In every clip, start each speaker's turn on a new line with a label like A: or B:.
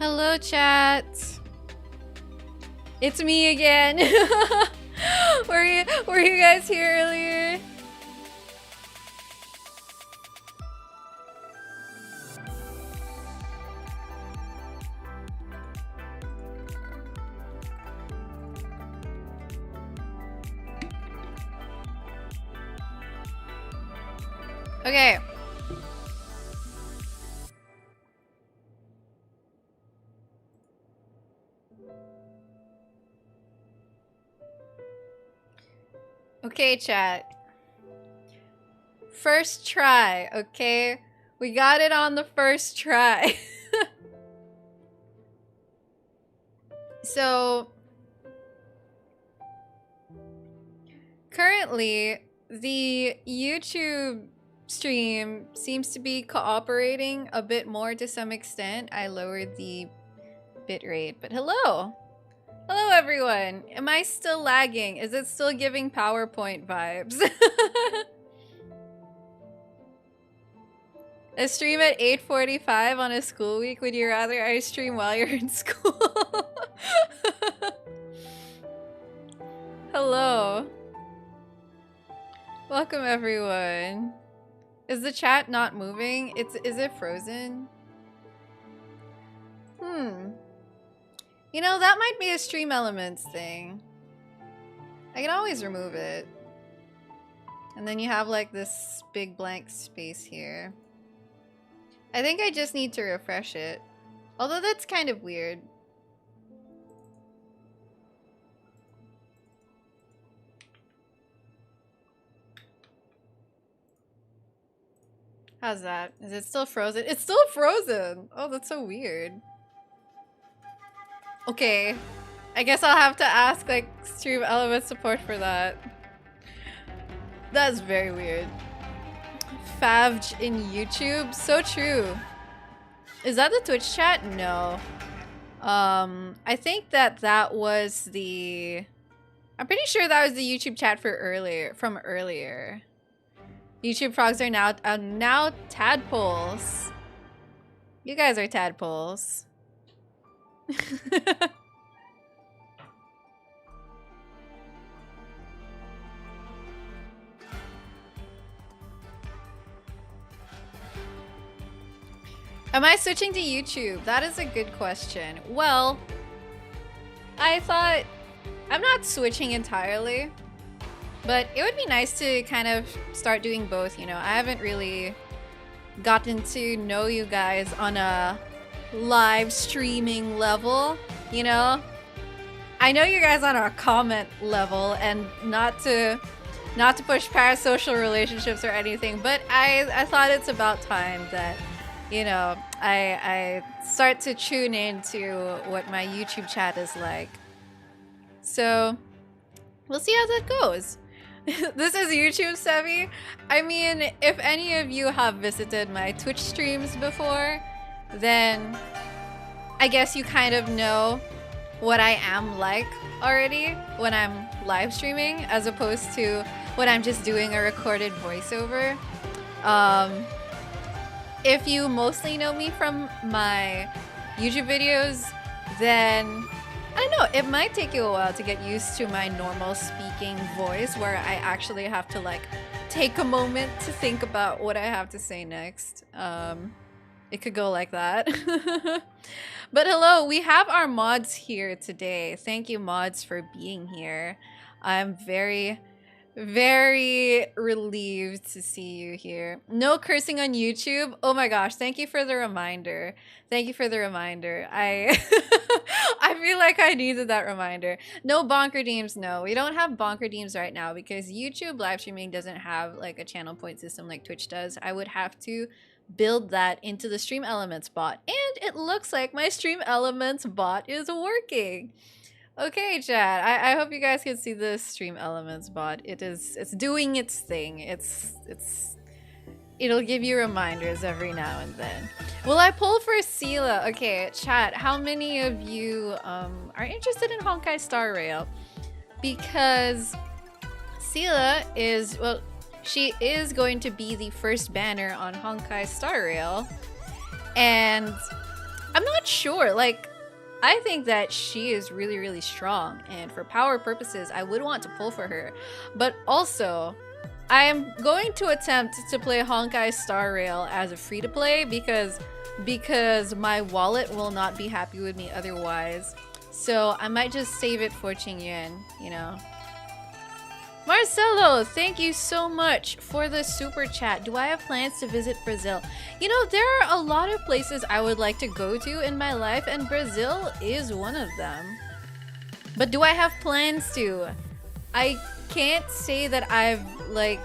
A: Hello, chat. It's me again. Were you guys here earlier? Okay. Okay, chat. First try, okay? We got it on the first try. So, currently, the YouTube stream seems to be cooperating a bit more to some extent. I lowered the bitrate, but hello! Hello everyone! Am I still lagging? Is it still giving PowerPoint vibes? A stream at 8:45 on a school week? Would you rather I stream while you're in school? Hello. Welcome everyone. Is the chat not moving? Is it frozen? You know, that might be a stream elements thing. I can always remove it. And then you have like this big blank space here. I think I just need to refresh it. Although that's kind of weird. How's that? Is it still frozen? It's still frozen! Oh, that's so weird. Okay. I guess I'll have to ask like stream element support for that. That's very weird. Favj in YouTube? So true. Is that the Twitch chat? No. I think that was the... I'm pretty sure that was the YouTube chat for from earlier. YouTube frogs are now tadpoles. You guys are tadpoles. Am I switching to YouTube? That is a good question. Well, I thought I'm not switching entirely, but it would be nice to kind of start doing both, you know. I haven't really gotten to know you guys on a live streaming level, you know. I know you guys on a comment level, and not to push parasocial relationships or anything, but I thought it's about time that, you know, I start to tune into what my YouTube chat is like. So we'll see how that goes. This is YouTube, Sevy. I mean, if any of you have visited my Twitch streams before, then I guess you kind of know what I am like already when I'm live streaming, as opposed to when I'm just doing a recorded voiceover. If you mostly know me from my YouTube videos, then I don't know, it might take you a while to get used to my normal speaking voice, where I actually have to like take a moment to think about what I have to say next. It could go like that. But hello, we have our mods here today. Thank you, mods, for being here. I'm very, very relieved to see you here. No cursing on YouTube. Oh my gosh, thank you for the reminder. Thank you for the reminder. I feel like I needed that reminder. No bonk redeems, no. We don't have bonk redeems right now because YouTube live streaming doesn't have like a channel point system like Twitch does. I would have to build that into the Stream Elements bot. And it looks like my Stream Elements bot is working. Okay, chat. I hope you guys can see the Stream Elements bot. It's doing its thing. It'll give you reminders every now and then. Will I pull for Sela? Okay, chat. How many of you are interested in Honkai Star Rail? Because Sela is, well, she is going to be the first banner on Honkai Star Rail. And I'm not sure. Like, I think that she is really, really strong, and for power purposes, I would want to pull for her. But also, I am going to attempt to play Honkai Star Rail as a free-to-play because my wallet will not be happy with me otherwise. So I might just save it for Qingyuan, you know. Marcelo, thank you so much for the super chat. Do I have plans to visit Brazil? You know, there are a lot of places I would like to go to in my life, and Brazil is one of them. But do I have plans to? I can't say that I've like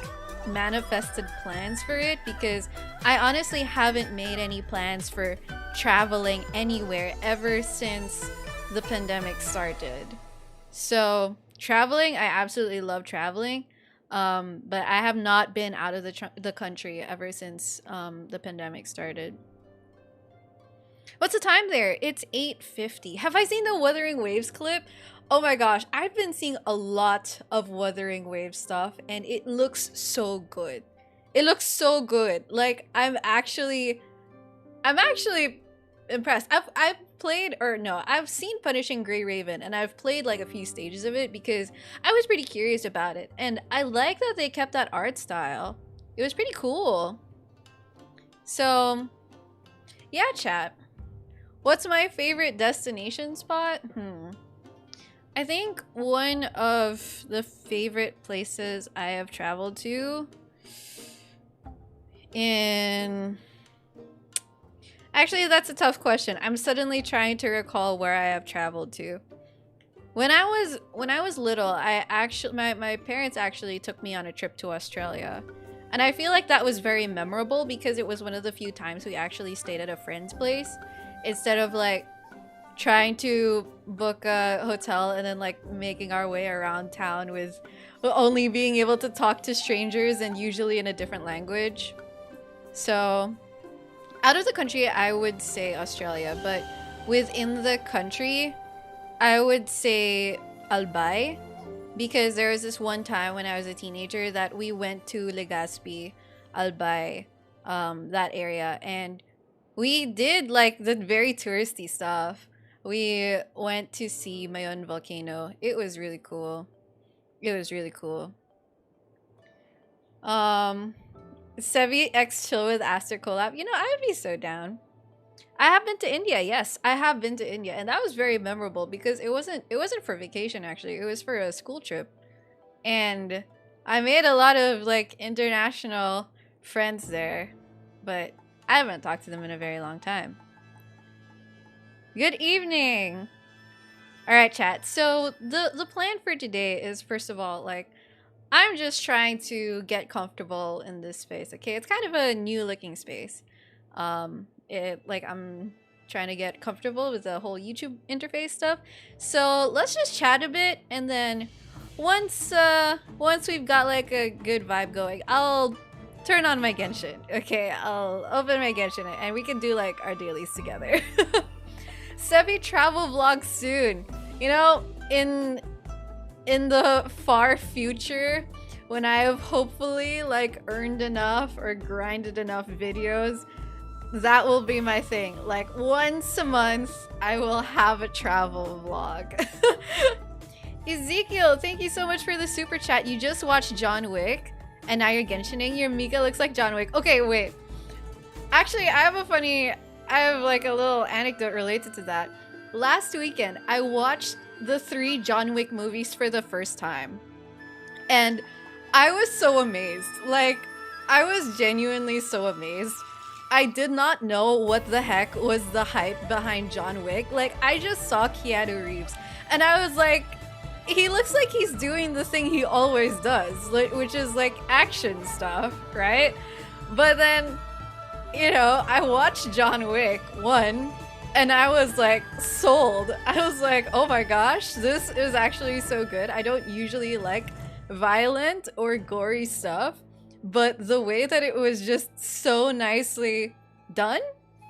A: manifested plans for it because I honestly haven't made any plans for traveling anywhere ever since the pandemic started. So traveling, I absolutely love traveling, but I have not been out of the country ever since the pandemic started. What's the time there? It's 8:50. Have I seen the Wuthering Waves clip? Oh my gosh, I've been seeing a lot of Wuthering Waves stuff, and it looks so good. It looks so good. Like, I'm actually impressed. I've seen Punishing Grey Raven, and I've played like a few stages of it because I was pretty curious about it, and I like that they kept that art style. It was pretty cool. So yeah, chat. What's my favorite destination spot? I think one of the favorite places I have traveled to Actually, that's a tough question. I'm suddenly trying to recall where I have traveled to. When I was little, my parents actually took me on a trip to Australia. And I feel like that was very memorable because it was one of the few times we actually stayed at a friend's place instead of like trying to book a hotel and then like making our way around town with only being able to talk to strangers and usually in a different language. So out of the country, I would say Australia, but within the country, I would say Albay, because there was this one time when I was a teenager that we went to Legazpi, Albay, that area, and we did like the very touristy stuff. We went to see Mayon volcano. It was really cool. It was really cool. Sevy X Chill with Aster collab. You know, I would be so down. I have been to India. Yes, I have been to India, and that was very memorable because it wasn't for vacation actually. It was for a school trip. And I made a lot of like international friends there, but I haven't talked to them in a very long time. Good evening. All right, chat. So the plan for today is, first of all, like, I'm just trying to get comfortable in this space. Okay, it's kind of a new looking space. I'm trying to get comfortable with the whole YouTube interface stuff. So let's just chat a bit, and then once we've got like a good vibe going, I'll turn on my Genshin. Okay, I'll open my Genshin and we can do like our dailies together. Sevy travel vlog soon. You know, in the far future, when I have hopefully like earned enough or grinded enough videos, that will be my thing. Like once a month, I will have a travel vlog. Ezekiel, thank you so much for the super chat. You just watched John Wick and now you're Genshining. Your Mika looks like John Wick. Okay, wait. Actually, I have like a little anecdote related to that. Last weekend, I watched the 3 John Wick movies for the first time. And I was so amazed. Like, I was genuinely so amazed. I did not know what the heck was the hype behind John Wick. Like, I just saw Keanu Reeves. And I was like, he looks like he's doing the thing he always does, which is like action stuff, right? But then, you know, I watched John Wick 1 and I was like sold. I was like, oh my gosh, this is actually so good. I don't usually like violent or gory stuff, but the way that it was just so nicely done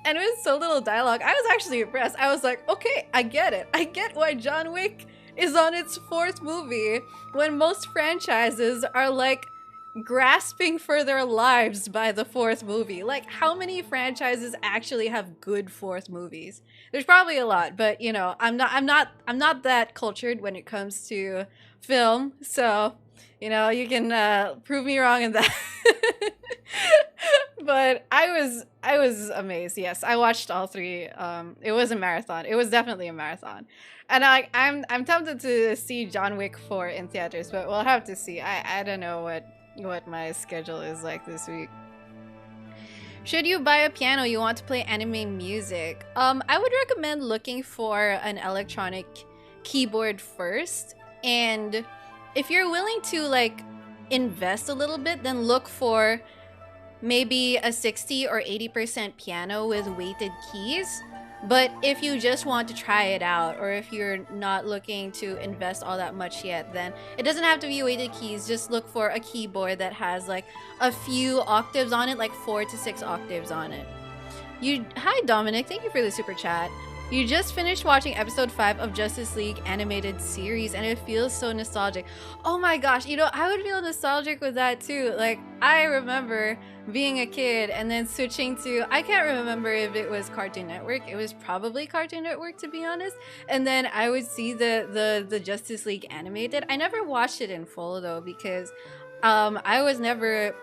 A: and it was so little dialogue, I was actually impressed. I was like, okay, I get it. I get why John Wick is on its 4th movie when most franchises are like grasping for their lives by the fourth movie. Like, how many franchises actually have good fourth movies? There's probably a lot, but you know, I'm not that cultured when it comes to film, so you know, you can prove me wrong in that. But I was amazed. Yes, I watched all three. It was a marathon. It was definitely a marathon, and I'm tempted to see John Wick 4 in theaters, but we'll have to see. I don't know what my schedule is like this week. Should you buy a piano you want to play anime music? I would recommend looking for an electronic keyboard first, and if you're willing to like invest a little bit, then look for maybe a 60 or 80% piano with weighted keys. But if you just want to try it out, or if you're not looking to invest all that much yet, then it doesn't have to be weighted keys. Just look for a keyboard that has like a few octaves on it, like 4 to 6 octaves on it. Hi Dominic, thank you for the super chat. You just finished watching episode 5 of Justice League animated series and it feels so nostalgic. Oh my gosh, you know, I would feel nostalgic with that too. Like, I remember being a kid and then switching to, I can't remember if it was Cartoon Network. It was probably Cartoon Network, to be honest. And then I would see the Justice League animated. I never watched it in full though, because I was never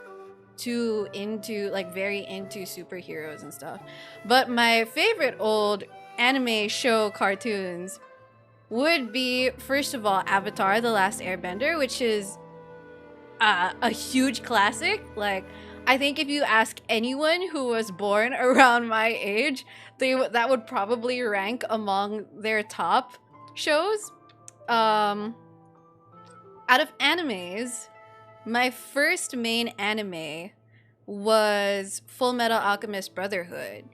A: too into, like, very into superheroes and stuff. But my favorite old anime show cartoons would be, first of all, Avatar: The Last Airbender, which is a huge classic. Like, I think if you ask anyone who was born around my age, that would probably rank among their top shows. Out of animes, my first main anime was Full Metal Alchemist Brotherhood,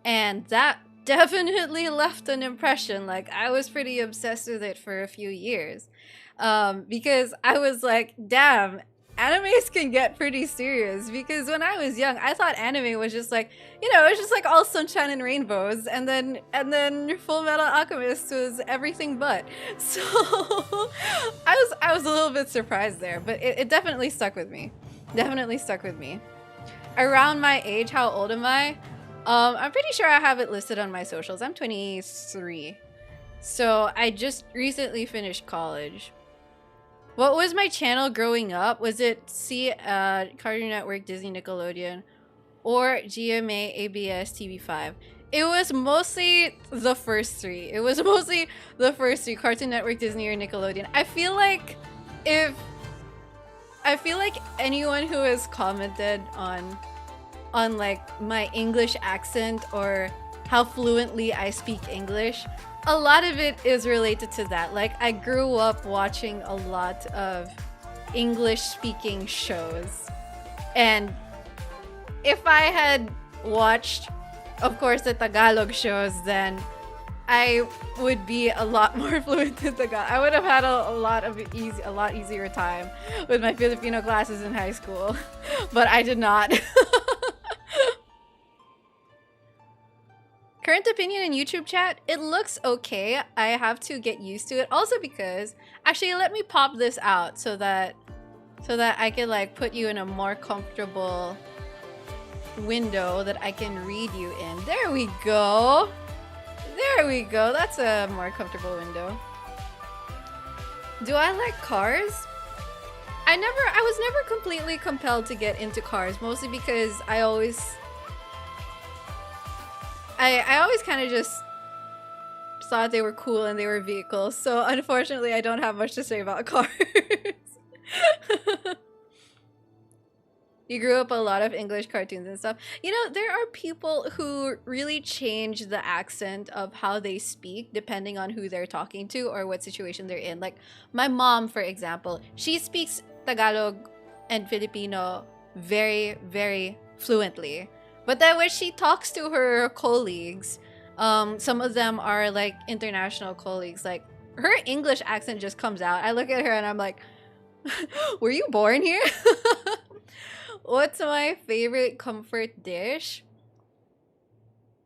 A: and that definitely left an impression. Like, I was pretty obsessed with it for a few years, because I was like, damn, animes can get pretty serious. Because when I was young, I thought anime was just like, you know, it was just like all sunshine and rainbows, and then Full Metal Alchemist was everything but. So I was a little bit surprised there, but it definitely stuck with me. Definitely stuck with me. Around my age, how old am I? I'm pretty sure I have it listed on my socials. I'm 23. So I just recently finished college. What was my channel growing up? Was it Cartoon Network, Disney, Nickelodeon, or GMA, ABS, TV5? It was mostly the first three. Cartoon Network, Disney, or Nickelodeon. I feel like anyone who has commented on like my English accent or how fluently I speak English, a lot of it is related to that. Like, I grew up watching a lot of English speaking shows, and if I had watched, of course, the Tagalog shows, then I would be a lot more fluent in Tagalog. I would have had a lot easier time with my Filipino classes in high school, but I did not. Current opinion in YouTube chat, it looks okay. I have to get used to it. Also because, actually, let me pop this out so that I can like put you in a more comfortable window that I can read you in. There we go. There we go. That's a more comfortable window. Do I like cars? I was never completely compelled to get into cars, mostly because I always kind of just thought they were cool and they were vehicles. So unfortunately, I don't have much to say about cars. You grew up a lot of English cartoons and stuff. You know, there are people who really change the accent of how they speak depending on who they're talking to or what situation they're in. Like, my mom, for example, she speaks Tagalog and Filipino very, very fluently. But then when she talks to her colleagues, some of them are like international colleagues, like, her English accent just comes out. I look at her and I'm like, were you born here? What's my favorite comfort dish?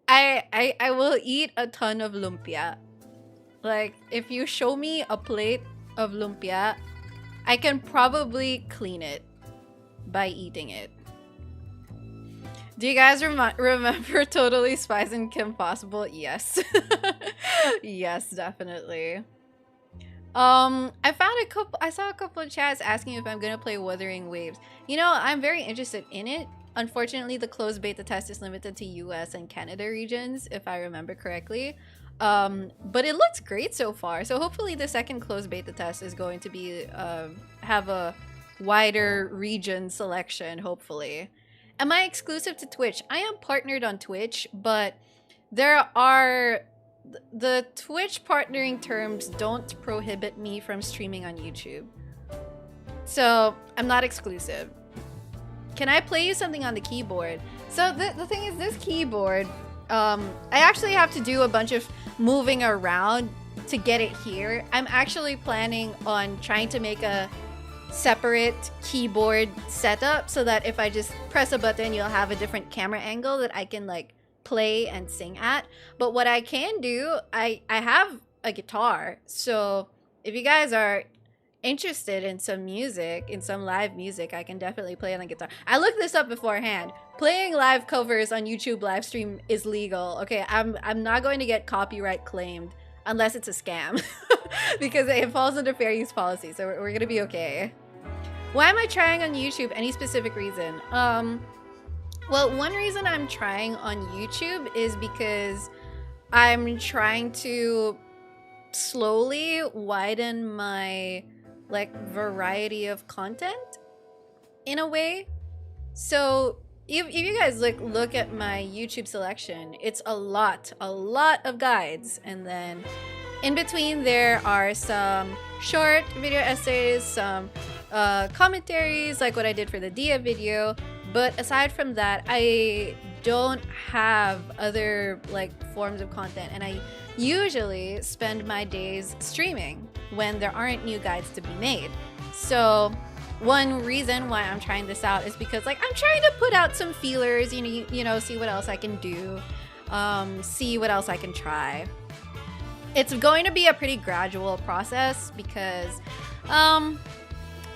A: I will eat a ton of lumpia. Like, if you show me a plate of lumpia, I can probably clean it. by eating it. Do you guys remember Totally Spies and Kim Possible? Yes. Yes, definitely. I saw a couple of chats asking if I'm gonna play Wuthering Waves. You know, I'm very interested in it. Unfortunately, the closed beta test is limited to US and Canada regions, if I remember correctly. But it looks great so far. So hopefully the second closed beta test is going to be have a wider region selection, hopefully. Am I exclusive to Twitch? I am partnered on Twitch, but there are... The Twitch partnering terms don't prohibit me from streaming on YouTube. So, I'm not exclusive. Can I play you something on the keyboard? So, the thing is, this keyboard, I actually have to do a bunch of moving around to get it here. I'm actually planning on trying to make a separate keyboard setup so that if I just press a button, you'll have a different camera angle that I can, like, play and sing at. But what I can do, I have a guitar, so if you guys are interested in some music, in some live music, I can definitely play on the guitar. I looked this up beforehand. Playing live covers on YouTube live stream is legal. Okay, I'm not going to get copyright claimed unless it's a scam because it falls under fair use policy, so we're gonna be okay. Why am I trying on YouTube? Any specific reason? Well, one reason I'm trying on YouTube is because I'm trying to slowly widen my, like, variety of content in a way. So if you guys look at my YouTube selection, it's a lot of guides, and then in between there are some short video essays, some commentaries like what I did for the Dia video. But aside from that, I don't have other, like, forms of content, and I usually spend my days streaming when there aren't new guides to be made. So one reason why I'm trying this out is because, like, I'm trying to put out some feelers, you know, see what else I can do, see what else I can try. It's going to be a pretty gradual process because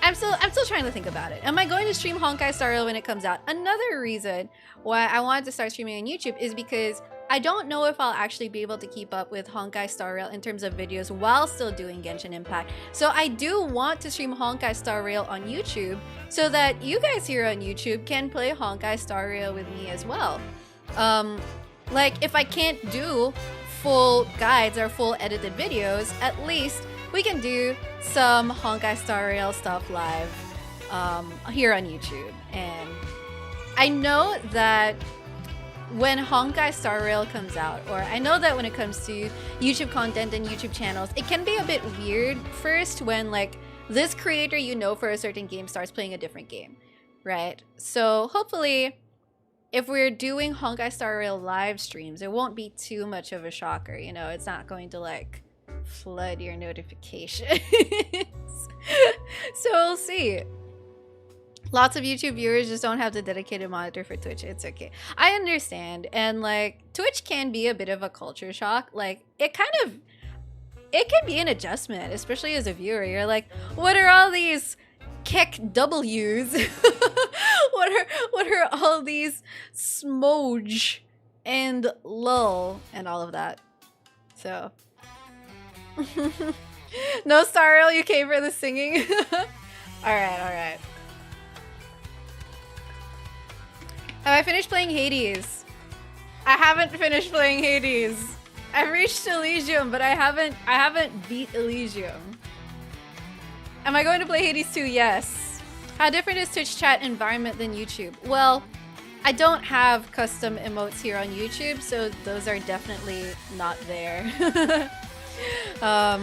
A: I'm still trying to think about it. Am I going to stream Honkai Star Rail when it comes out? Another reason why I wanted to start streaming on YouTube is because I don't know if I'll actually be able to keep up with Honkai Star Rail in terms of videos while still doing Genshin Impact. So I do want to stream Honkai Star Rail on YouTube so that you guys here on YouTube can play Honkai Star Rail with me as well. Like, if I can't do full guides or full edited videos, at least we can do some Honkai Star Rail stuff live here on YouTube. And I know that when Honkai Star Rail comes out, or I know that when it comes to YouTube content and YouTube channels, it can be a bit weird first when, like, this creator you know for a certain game starts playing a different game, right? So hopefully, if we're doing Honkai Star Rail live streams, it won't be too much of a shocker, you know? It's not going to, like, flood your notifications. So we'll see. Lots of YouTube viewers just don't have the dedicated monitor for Twitch. It's okay. I understand. And, like, Twitch can be a bit of a culture shock. Like, it can be an adjustment, especially as a viewer. You're like, what are all these Keck W's? what are all these smoj and lull and all of that? So no Star Rail, you came for the singing. all right. Have I finished playing Hades? I haven't finished playing Hades. I've reached Elysium, but I haven't beat Elysium. Am I going to play Hades 2? Yes. How different is Twitch chat environment than YouTube? Well, I don't have custom emotes here on YouTube, so those are definitely not there. But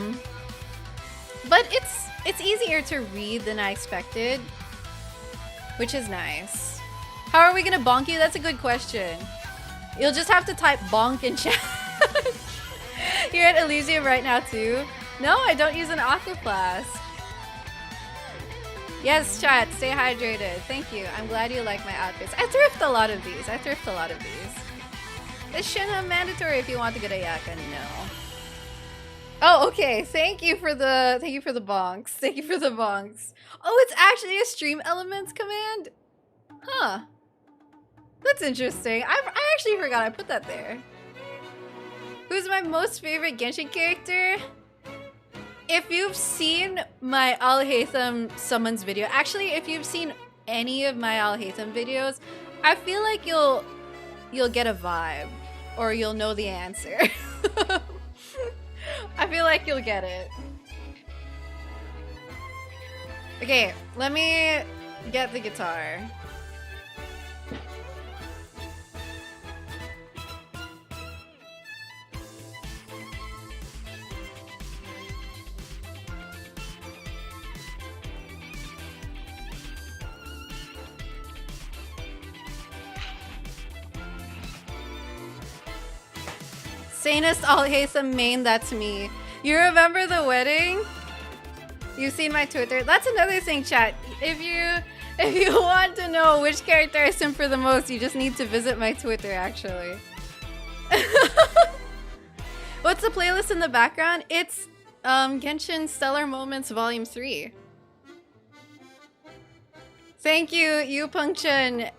A: it's easier to read than I expected, which is nice. How are we gonna bonk you? That's a good question. You'll just have to type bonk in chat. You're at Elysium right now too? No, I don't use an aqua flask. Yes, chat, stay hydrated. Thank you. I'm glad you like my outfits. I thrift a lot of these. This shouldn't have mandatory if you want to get a yaka, no. Oh, okay. Thank you for the bonks. Oh, it's actually a stream elements command? Huh. That's interesting. I actually forgot I put that there. Who's my most favorite Genshin character? If you've seen my Al Haytham summons video, actually, if you've seen any of my Al Haytham videos, I feel like you'll get a vibe, or you'll know the answer. I feel like you'll get it. Okay, let me get the guitar. Sanest Al Haytham main, that's me. You remember the wedding? You've seen my Twitter. That's another thing, chat. If you want to know which character I simp for the most, you just need to visit my Twitter, actually. What's the playlist in the background? It's Genshin Stellar Moments Volume 3. Thank you, Yu-Punction,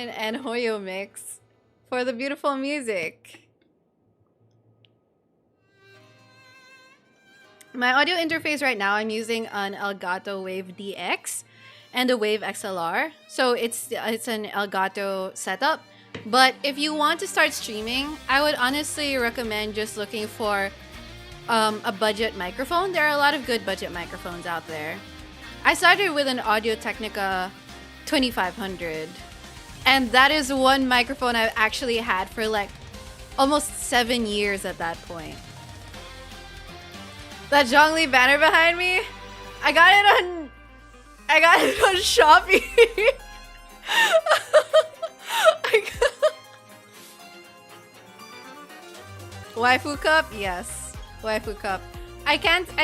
A: and Hoyo Mix for the beautiful music. My audio interface right now, I'm using an Elgato Wave DX and a Wave XLR. So it's an Elgato setup. But if you want to start streaming, I would honestly recommend just looking for a budget microphone. There are a lot of good budget microphones out there. I started with an Audio-Technica 2500. And that is one microphone I've actually had for like almost 7 years at that point. That Zhongli banner behind me, I got it on Shopee. Waifu cup? Yes. Waifu cup. I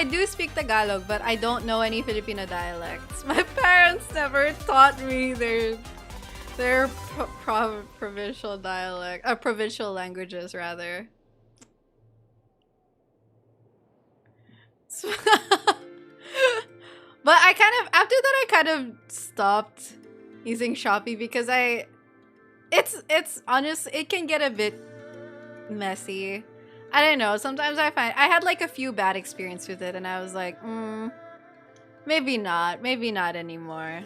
A: do speak Tagalog, but I don't know any Filipino dialects. My parents never taught me their provincial dialect, or provincial languages rather. But after that I kind of stopped using Shopee because it's honest, it can get a bit messy. I don't know, sometimes I find I had like a few bad experiences with it and I was like, maybe not anymore.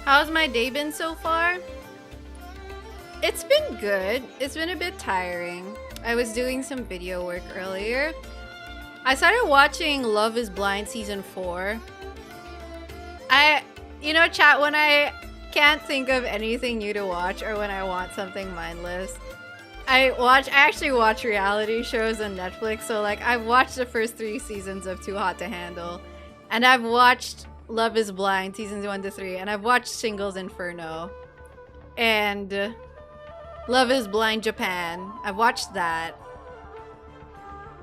A: How's my day been so far? It's been good. It's been a bit tiring. I was doing some video work earlier. I started watching Love is Blind Season 4. You know, chat, when I can't think of anything new to watch or when I want something mindless, I actually watch reality shows on Netflix. So like I've watched the first 3 seasons of Too Hot to Handle, and I've watched Love is Blind seasons 1 to 3, and I've watched Singles Inferno and Love is Blind Japan. I've watched that.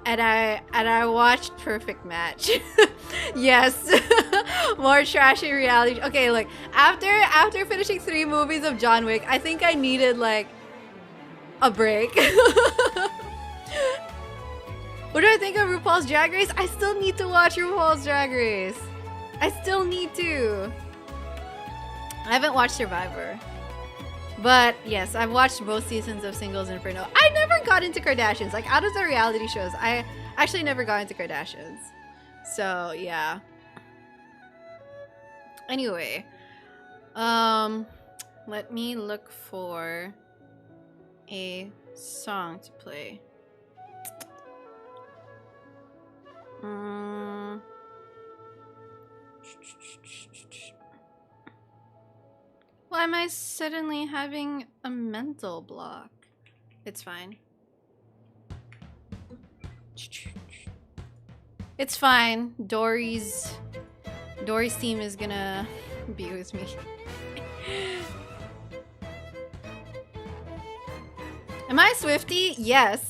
A: And I watched Perfect Match. Yes. More trashy reality. Okay, look, after finishing 3 movies of John Wick, I think I needed like a break. What do I think of RuPaul's Drag Race? I still need to watch RuPaul's Drag Race. I still need to. I haven't watched Survivor. But yes, I've watched both seasons of Singles Inferno. I never got into Kardashians. Like, out of the reality shows, I actually never got into Kardashians. So, yeah. Anyway. Let me look for a song to play. Why am I suddenly having a mental block? It's fine. It's fine. Dory's team is gonna be with me. Am I a Swiftie? Yes.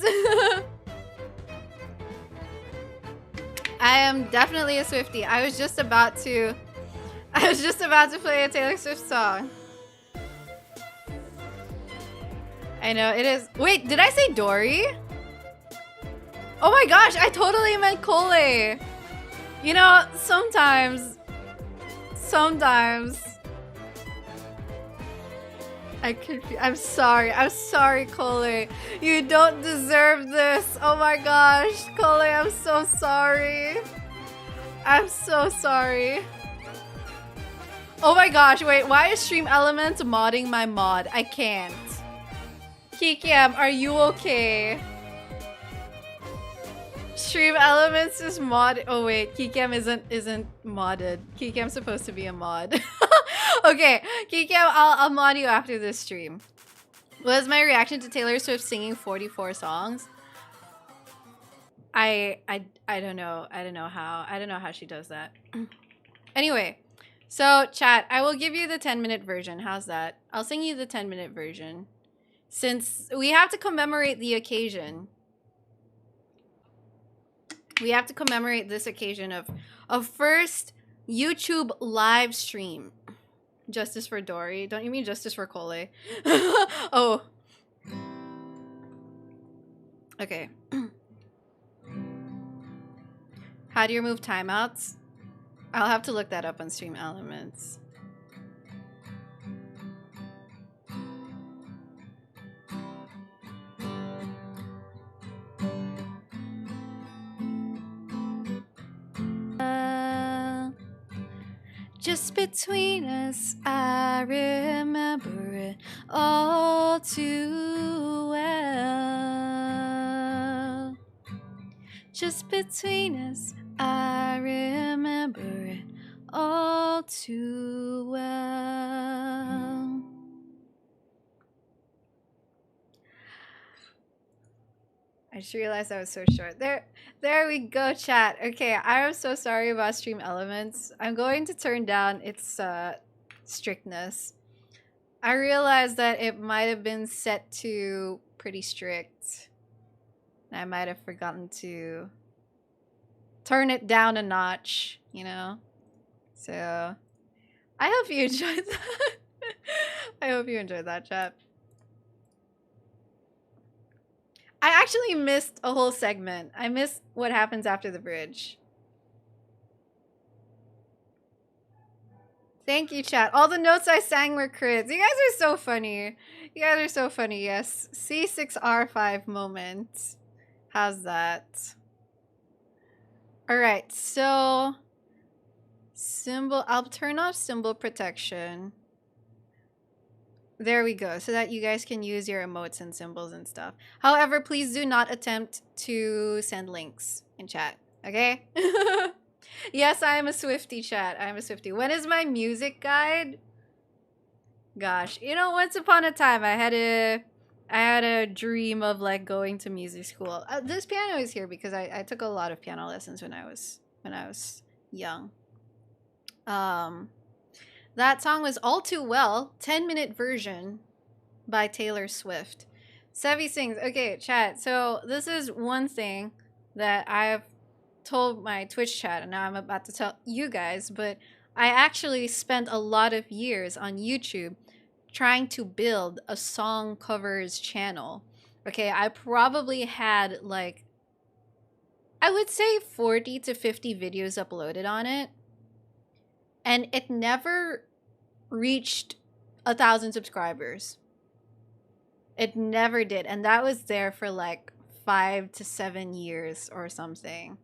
A: I am definitely a Swiftie. I was just about to play a Taylor Swift song. I know, it is. Wait, did I say Dory? Oh my gosh, I totally meant Cole. You know, sometimes I'm sorry, Cole. You don't deserve this. Oh my gosh, Cole, I'm so sorry. I'm so sorry. Oh my gosh, wait, why is Stream Elements modding my mod? I can't. Kikiam, are you okay? Stream Elements is mod. Oh wait, Kikiam isn't modded. Kikiam's supposed to be a mod. Okay, Kikiam, I'll mod you after this stream. What is my reaction to Taylor Swift singing 44 songs? I don't know. I don't know how she does that. Anyway, so chat, I will give you the 10-minute version. How's that? I'll sing you the 10-minute version. Since we have to commemorate the occasion. We have to commemorate this occasion of first YouTube live stream. Justice for Dory. Don't you mean justice for Cole? Oh. Okay. How do you remove timeouts? I'll have to look that up on Stream Elements. Just between us, I remember it all too well. Just between us, I remember it all too well. I just realized that was so short. There we go, chat. Okay, I am so sorry about Stream Elements. I'm going to turn down its strictness. I realized that it might have been set to pretty strict. I might have forgotten to turn it down a notch, you know? So, I hope you enjoyed that. I hope you enjoyed that, chat. I actually missed a whole segment. I missed what happens after the bridge. Thank you, chat. All the notes I sang were crits. You guys are so funny. You guys are so funny, yes. C6R5 moment. How's that? Alright, so... symbol... I'll turn off symbol protection. There we go, so that you guys can use your emotes and symbols and stuff. However, please do not attempt to send links in chat, okay? Yes, I am a Swiftie, chat. I am a Swiftie. When is my music guide? Gosh, you know, once upon a time, I had a dream of like going to music school. This piano is here because I took a lot of piano lessons when I was young. That song was All Too Well, 10-minute version by Taylor Swift. Sevy sings. Okay, chat. So this is one thing that I've told my Twitch chat, and now I'm about to tell you guys, but I actually spent a lot of years on YouTube trying to build a song covers channel. Okay, I probably had like, I would say 40 to 50 videos uploaded on it. And it never reached 1,000 subscribers. It never did. And that was there for like 5 to 7 years or something.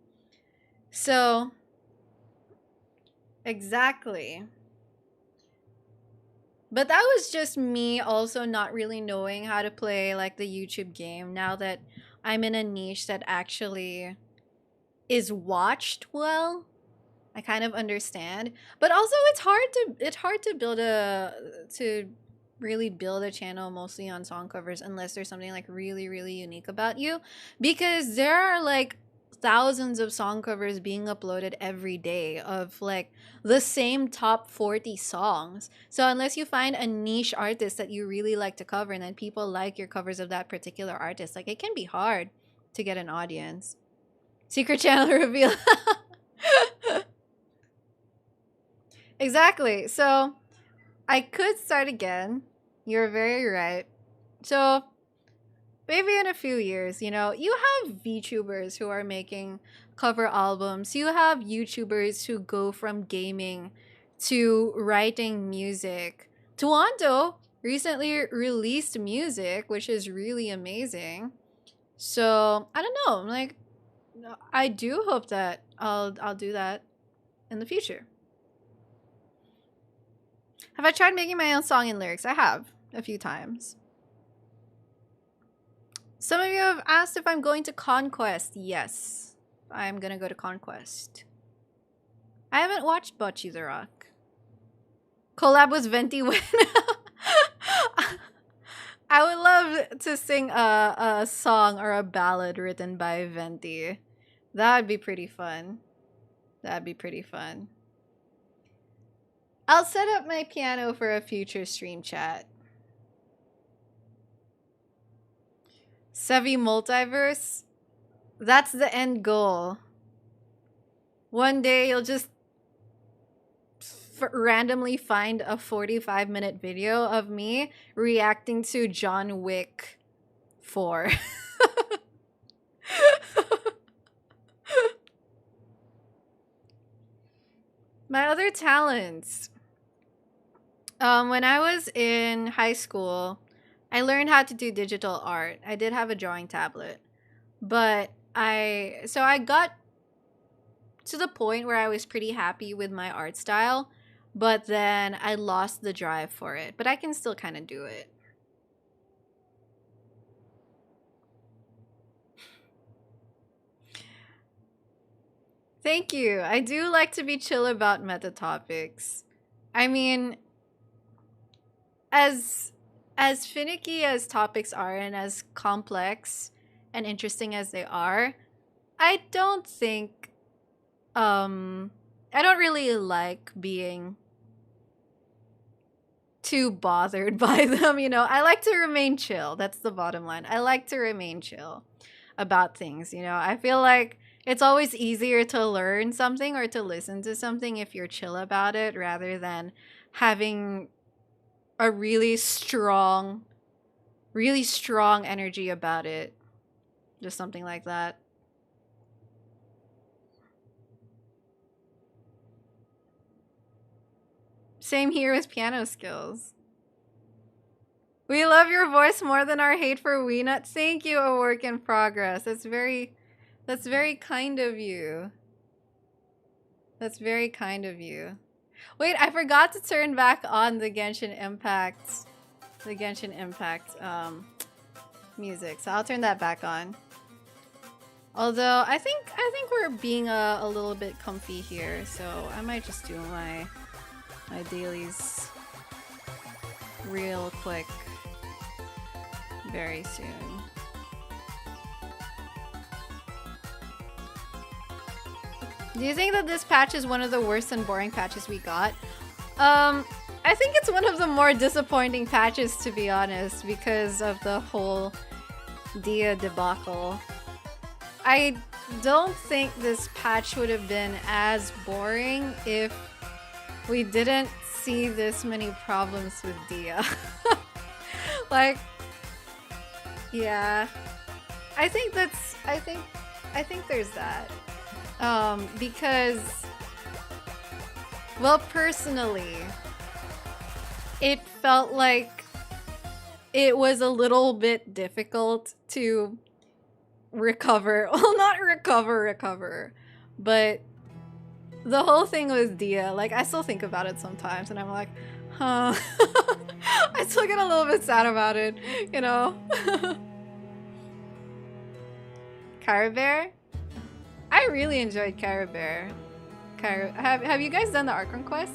A: So, exactly. But that was just me also not really knowing how to play like the YouTube game. Now that I'm in a niche that actually is watched well, I kind of understand, but also it's hard to really build a channel mostly on song covers unless there's something like really unique about you, because there are like thousands of song covers being uploaded every day of like the same top 40 songs. So unless you find a niche artist that you really like to cover and then people like your covers of that particular artist, like it can be hard to get an audience. Secret channel reveal. Exactly. So I could start again. You're very right. So maybe in a few years, you know, you have VTubers who are making cover albums. You have YouTubers who go from gaming to writing music. Tuando recently released music, which is really amazing. So I don't know. Like, I do hope that I'll do that in the future. Have I tried making my own song and lyrics? I have a few times. Some of you have asked if I'm going to Conquest. Yes, I'm gonna go to Conquest. I haven't watched Bocce the Rock. Collab with Venti when I would love to sing a song or a ballad written by Venti. That'd be pretty fun. That'd be pretty fun. I'll set up my piano for a future stream chat. Sevy multiverse? That's the end goal. One day you'll just randomly find a 45-minute video of me reacting to John Wick 4. My other talents. When I was in high school, I learned how to do digital art. I did have a drawing tablet. But I got to the point where I was pretty happy with my art style, but then I lost the drive for it. But I can still kind of do it. Thank you. I do like to be chill about meta topics. I mean, as finicky as topics are and as complex and interesting as they are, I don't think I don't really like being too bothered by them, you know. I like to remain chill. That's the bottom line. I like to remain chill about things, you know. I feel like it's always easier to learn something or to listen to something if you're chill about it rather than having a really strong energy about it. Just something like that. Same here with piano skills. We love your voice more than our hate for Weenut. Thank you, a work in progress. That's very kind of you. That's very kind of you. Wait, I forgot to turn back on the Genshin Impact music. So I'll turn that back on. Although I think we're being a little bit comfy here, so I might just do my dailies real quick very soon. Do you think that this patch is one of the worst and boring patches we got? I think it's one of the more disappointing patches, to be honest, because of the whole Dia debacle. I don't think this patch would have been as boring if we didn't see this many problems with Dia. Like, yeah. I think there's that. Because, well, personally, it felt like it was a little bit difficult to recover. Well, not recover, but the whole thing with Dia, like, I still think about it sometimes, and I'm like, huh. I still get a little bit sad about it, you know? Carabear? I really enjoyed Carabear. Have you guys done the Archon quest?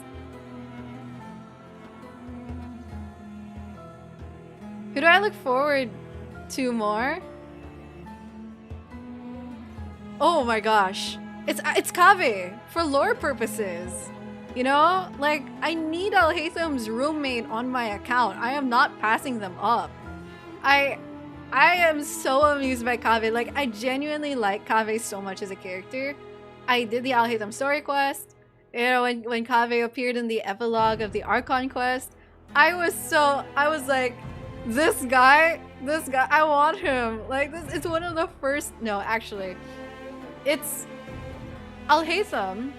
A: Who do I look forward to more? Oh my gosh. It's Kaveh for lore purposes. You know? Like, I need Al-Haytham's roommate on my account. I am not passing them up. I am so amused by Kaveh. Like, I genuinely like Kaveh so much as a character. I did the Al-Haytham story quest. You know, when Kaveh appeared in the epilogue of the Archon quest, I was like, This guy, I want him. Like, this is one of the first. No, actually, it's Al-Haytham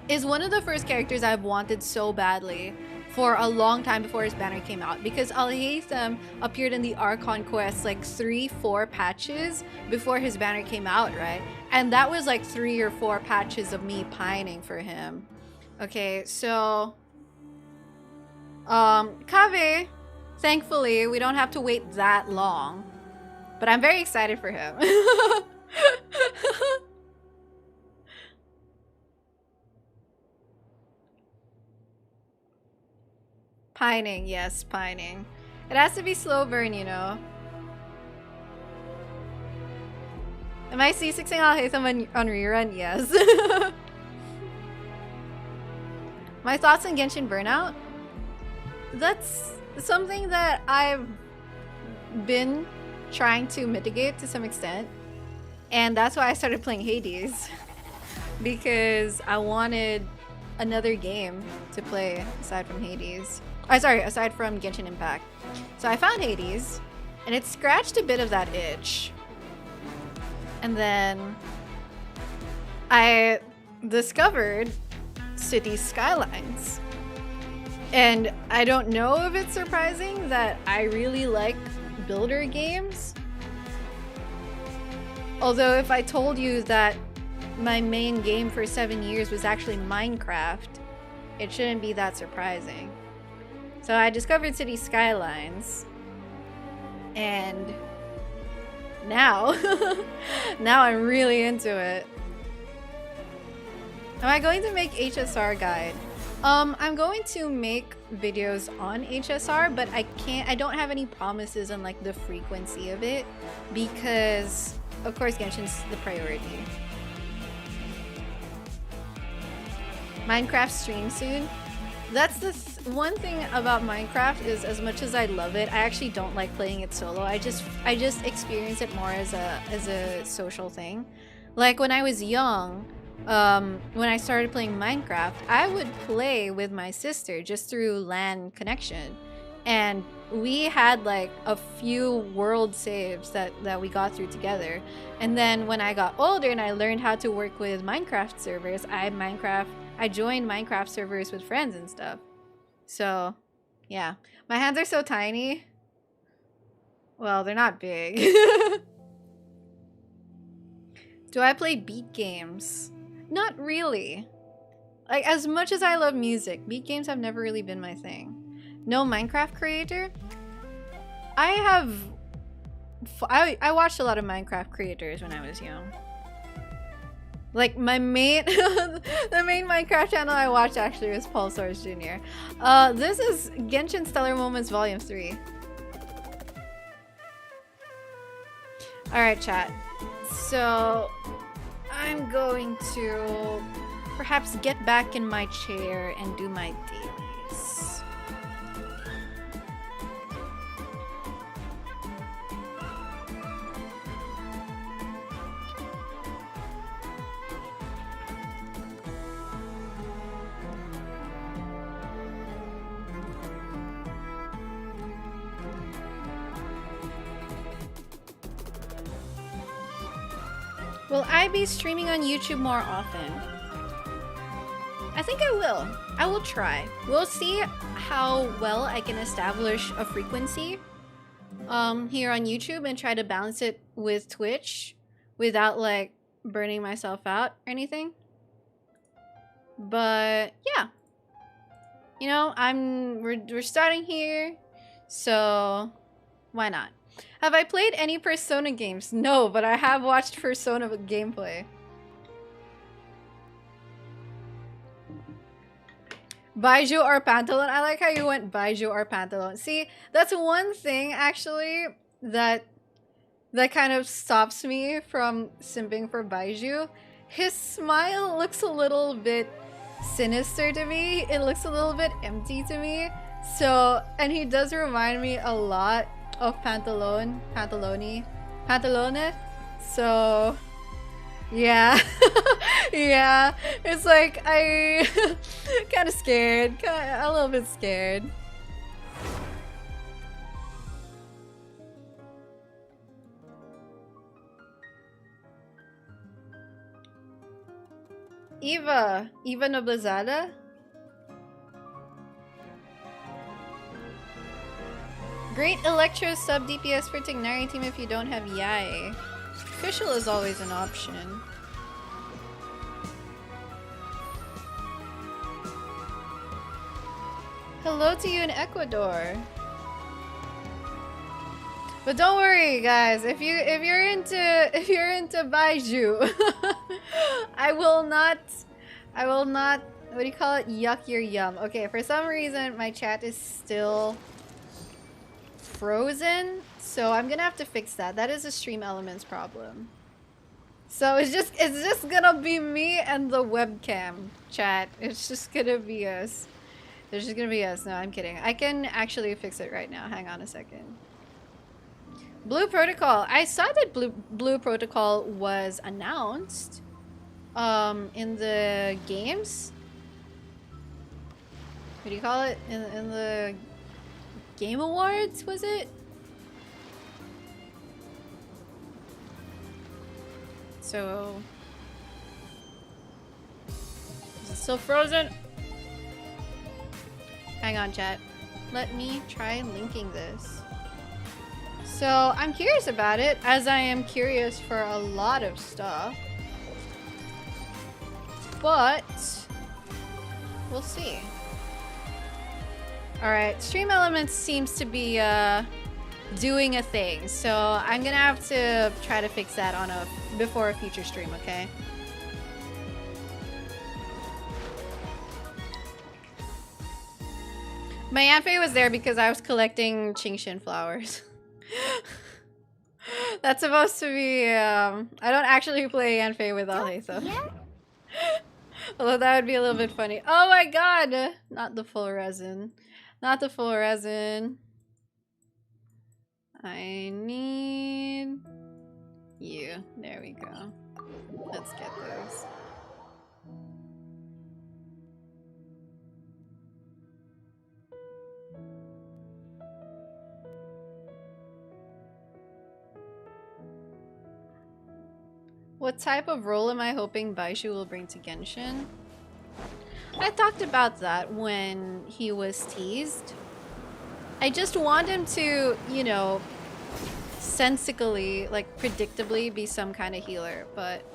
A: is one of the first characters I've wanted so badly for a long time before his banner came out, because Al-Haytham appeared in the Archon Quest like 3-4 patches before his banner came out, right? And that was like 3 or 4 patches of me pining for him. Okay, so Kaveh, thankfully we don't have to wait that long, but I'm very excited for him. Pining, yes, pining. It has to be slow burn, you know. Am I C6ing Al-Haytham on rerun? Yes. My thoughts on Genshin Burnout? That's something that I've been trying to mitigate to some extent. And that's why I started playing Hades. Because I wanted another game to play aside from Hades. Aside from Genshin Impact. So I found Hades, and it scratched a bit of that itch. And then I discovered City Skylines. And I don't know if it's surprising that I really like builder games. Although if I told you that my main game for 7 years was actually Minecraft, it shouldn't be that surprising. So I discovered City Skylines, and now, now I'm really into it. Am I going to make HSR guide? I'm going to make videos on HSR, but I don't have any promises on like the frequency of it, because of course Genshin's the priority. Minecraft stream soon. That's the one thing about Minecraft is, as much as I love it, I actually don't like playing it solo. I just experience it more as a social thing. Like when I was young, when I started playing Minecraft, I would play with my sister just through LAN connection, and we had like a few world saves that we got through together. And then when I got older and I learned how to work with Minecraft servers, I joined Minecraft servers with friends and stuff. So, yeah. My hands are so tiny. Well, they're not big. Do I play beat games? Not really. Like, as much as I love music, beat games have never really been my thing. No Minecraft creator? I watched a lot of Minecraft creators when I was young. Like my main, the main Minecraft channel I watched actually was Paul Source Jr. This is Genshin Stellar Moments Volume 3. Alright, chat. So, I'm going to perhaps get back in my chair and do my dailies. Will I be streaming on YouTube more often? I think I will. I will try. We'll see how well I can establish a frequency here on YouTube and try to balance it with Twitch without like burning myself out or anything. But yeah. You know, we're starting here, so why not? Have I played any Persona games? No, but I have watched Persona gameplay. Baiju or Pantalon? I like how you went Baiju or Pantalon. See, that's one thing actually that kind of stops me from simping for Baiju. His smile looks a little bit sinister to me. It looks a little bit empty to me. So, and he does remind me a lot of Pantalone. So, yeah. Yeah, it's like I kind of scared, a little bit scared. Eva Noblezada? Great Electro sub DPS for Tignari team if you don't have Yai. Official is always an option. Hello to you in Ecuador. But don't worry, guys. If you're into Baiju, I will not. What do you call it? Yuck your yum. Okay, for some reason my chat is still frozen, so I'm gonna have to fix that. That is a Stream Elements problem. So it's just gonna be me and the webcam chat. It's just gonna be us. There's just gonna be us. No, I'm kidding. I can actually fix it right now. Hang on a second. Blue Protocol. I saw that Blue Protocol was announced in the games. What do you call it? In the Game Awards, was it? So is it still frozen? Hang on, chat. Let me try linking this. So I'm curious about it, as I am curious for a lot of stuff. But we'll see. Alright, Stream Elements seems to be doing a thing, so I'm gonna have to try to fix that on before a future stream, okay? My Yanfei was there because I was collecting Qingshin flowers. That's supposed to be, I don't actually play Yanfei with Alhaitham. Yeah. Although that would be a little bit funny. Oh my god! Not the full resin. Not the full resin. I need you. There we go. Let's get those. What type of role am I hoping Baishu will bring to Genshin? I talked about that when he was teased. I just want him to, you know, sensically, like predictably be some kind of healer, but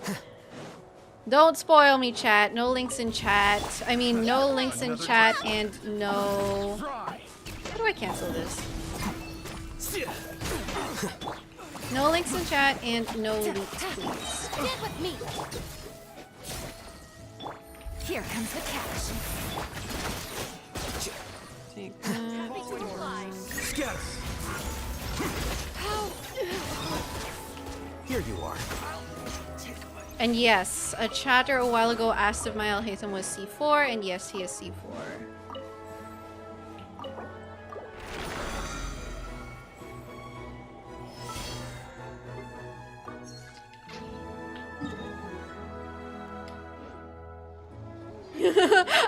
A: don't spoil me, chat. No links in chat. I mean, no links in chat and no... How do I cancel this? No links in chat and no leaks, please.
B: Get with me. Here comes the catch.
A: Take that.
C: Here you are.
A: And yes, a chatter a while ago asked if my Alhaitham was C4, and yes, he is C4.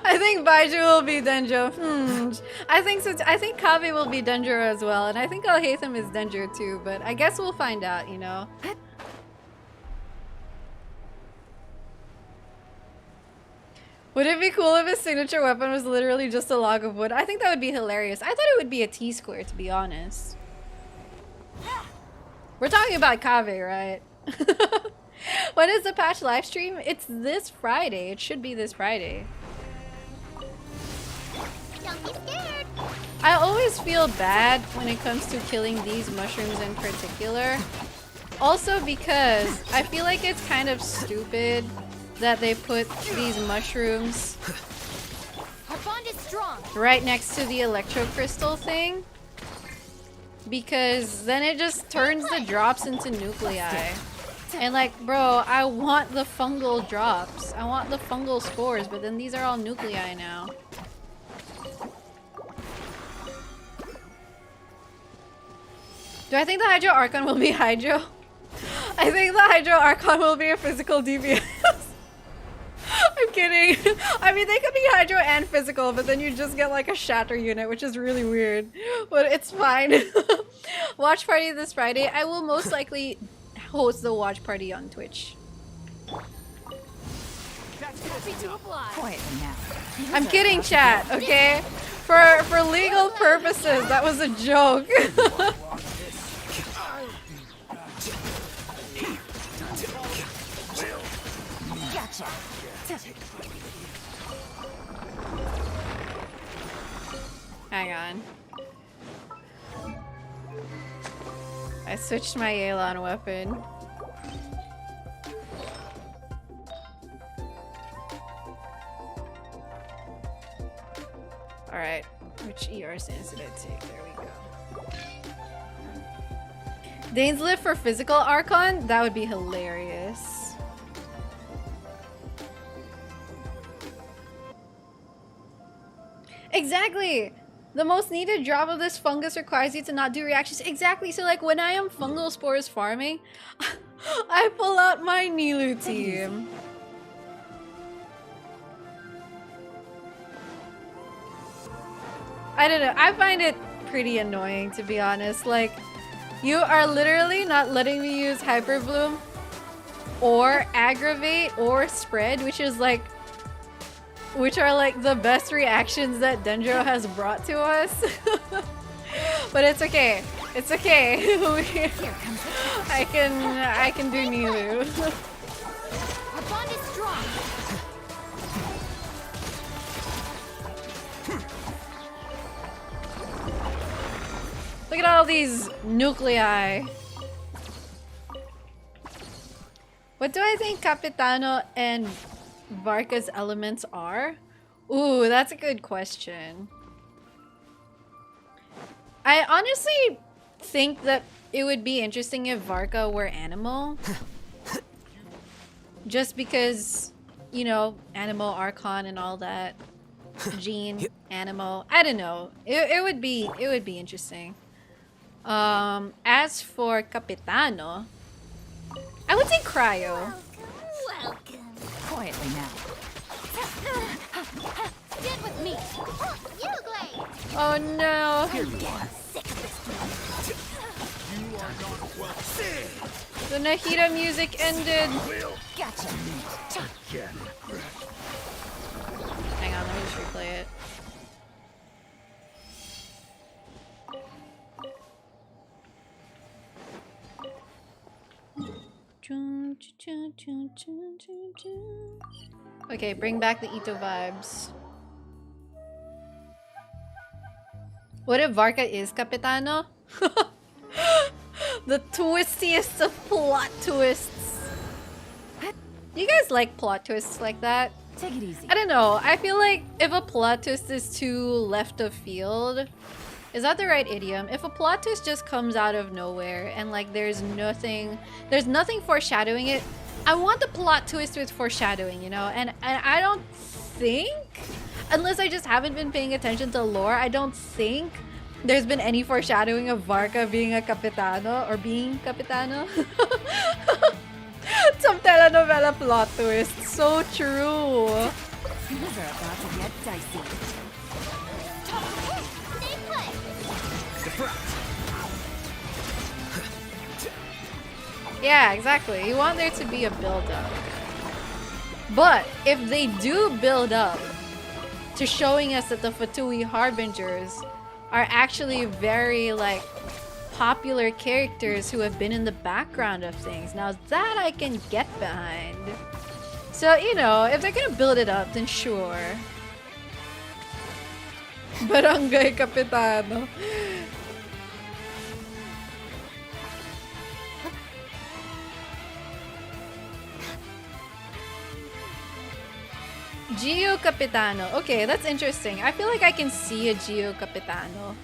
A: I think Baiju will be Denjo. I think so. I think Kabe will be Denjiro as well, and I think Alhaitham is Denjiro too. But I guess we'll find out, you know. Would it be cool if his signature weapon was literally just a log of wood? I think that would be hilarious. I thought it would be a T-square, to be honest. We're talking about Kabe, right? When is the patch live stream? It's this Friday. It should be this Friday.
B: Don't be scared.
A: I always feel bad when it comes to killing these mushrooms in particular. Also because I feel like it's kind of stupid that they put these mushrooms
B: Our bond is strong.
A: right next to the electro crystal thing. Because then it just turns the drops into nuclei. And like, bro, I want the fungal drops. I want the fungal spores, but then these are all nuclei now. Do I think the Hydro Archon will be Hydro? I think the Hydro Archon will be a physical DPS. I'm kidding. I mean, they could be Hydro and physical, but then you just get like a Shatter unit, which is really weird. But it's fine. Watch party this Friday. I will most likely host the watch party on Twitch.
B: Happy to oblige.
D: Quietly now.
A: I'm kidding, chat, okay? For legal purposes, that was a joke.
B: Gotcha.
A: Hang on. I switched my Yelan weapon. Alright, which ER stance did I take? There we go. Dane's lift for physical Archon? That would be hilarious. Exactly! The most needed drop of this fungus requires you to not do reactions. Exactly, so like when I am fungal spores farming, I pull out my Nilu team. I don't know, I find it pretty annoying to be honest. Like, you are literally not letting me use Hyper Bloom or Aggravate or Spread, which are like the best reactions that Dendro has brought to us. But it's okay. It's okay. I can do Nilu.
B: Our bond is strong.
A: Look at all these nuclei. What do I think Capitano and Varka's elements are? Ooh, that's a good question. I honestly think that it would be interesting if Varka were animal. Just because, you know, animal Archon and all that. Gene, animal. I don't know. It would be interesting. As for Capitano, I would say Cryo.
B: Welcome.
D: Quietly now.
B: Stand with me. You, Glade.
A: Oh no.
B: Sick of this.
A: The Nahida music ended.
D: Gotcha.
A: Hang on, let me just replay it. Okay, bring back the Ito vibes. What if Varka is Capitano? The twistiest of plot twists. You guys like plot twists like that?
D: Take it easy.
A: I don't know. I feel like if a plot twist is too left of field, is that the right idiom? If a plot twist just comes out of nowhere and like there's nothing foreshadowing it, I want the plot twist with foreshadowing, you know? And I don't think, unless I just haven't been paying attention to lore, I don't think there's been any foreshadowing of Varka being a Capitano or being Capitano. Some telenovela plot twist. So true.
D: Things are about to get dicey.
B: Stay put.
A: Yeah, exactly. You want there to be a build-up. But if they do build up to showing us that the Fatui Harbingers are actually very, like, popular characters who have been in the background of things, now that I can get behind. So, you know, if they're gonna build it up, then sure. Barangay Capitano. Gio Capitano. Okay, that's interesting. I feel like I can see a Gio Capitano.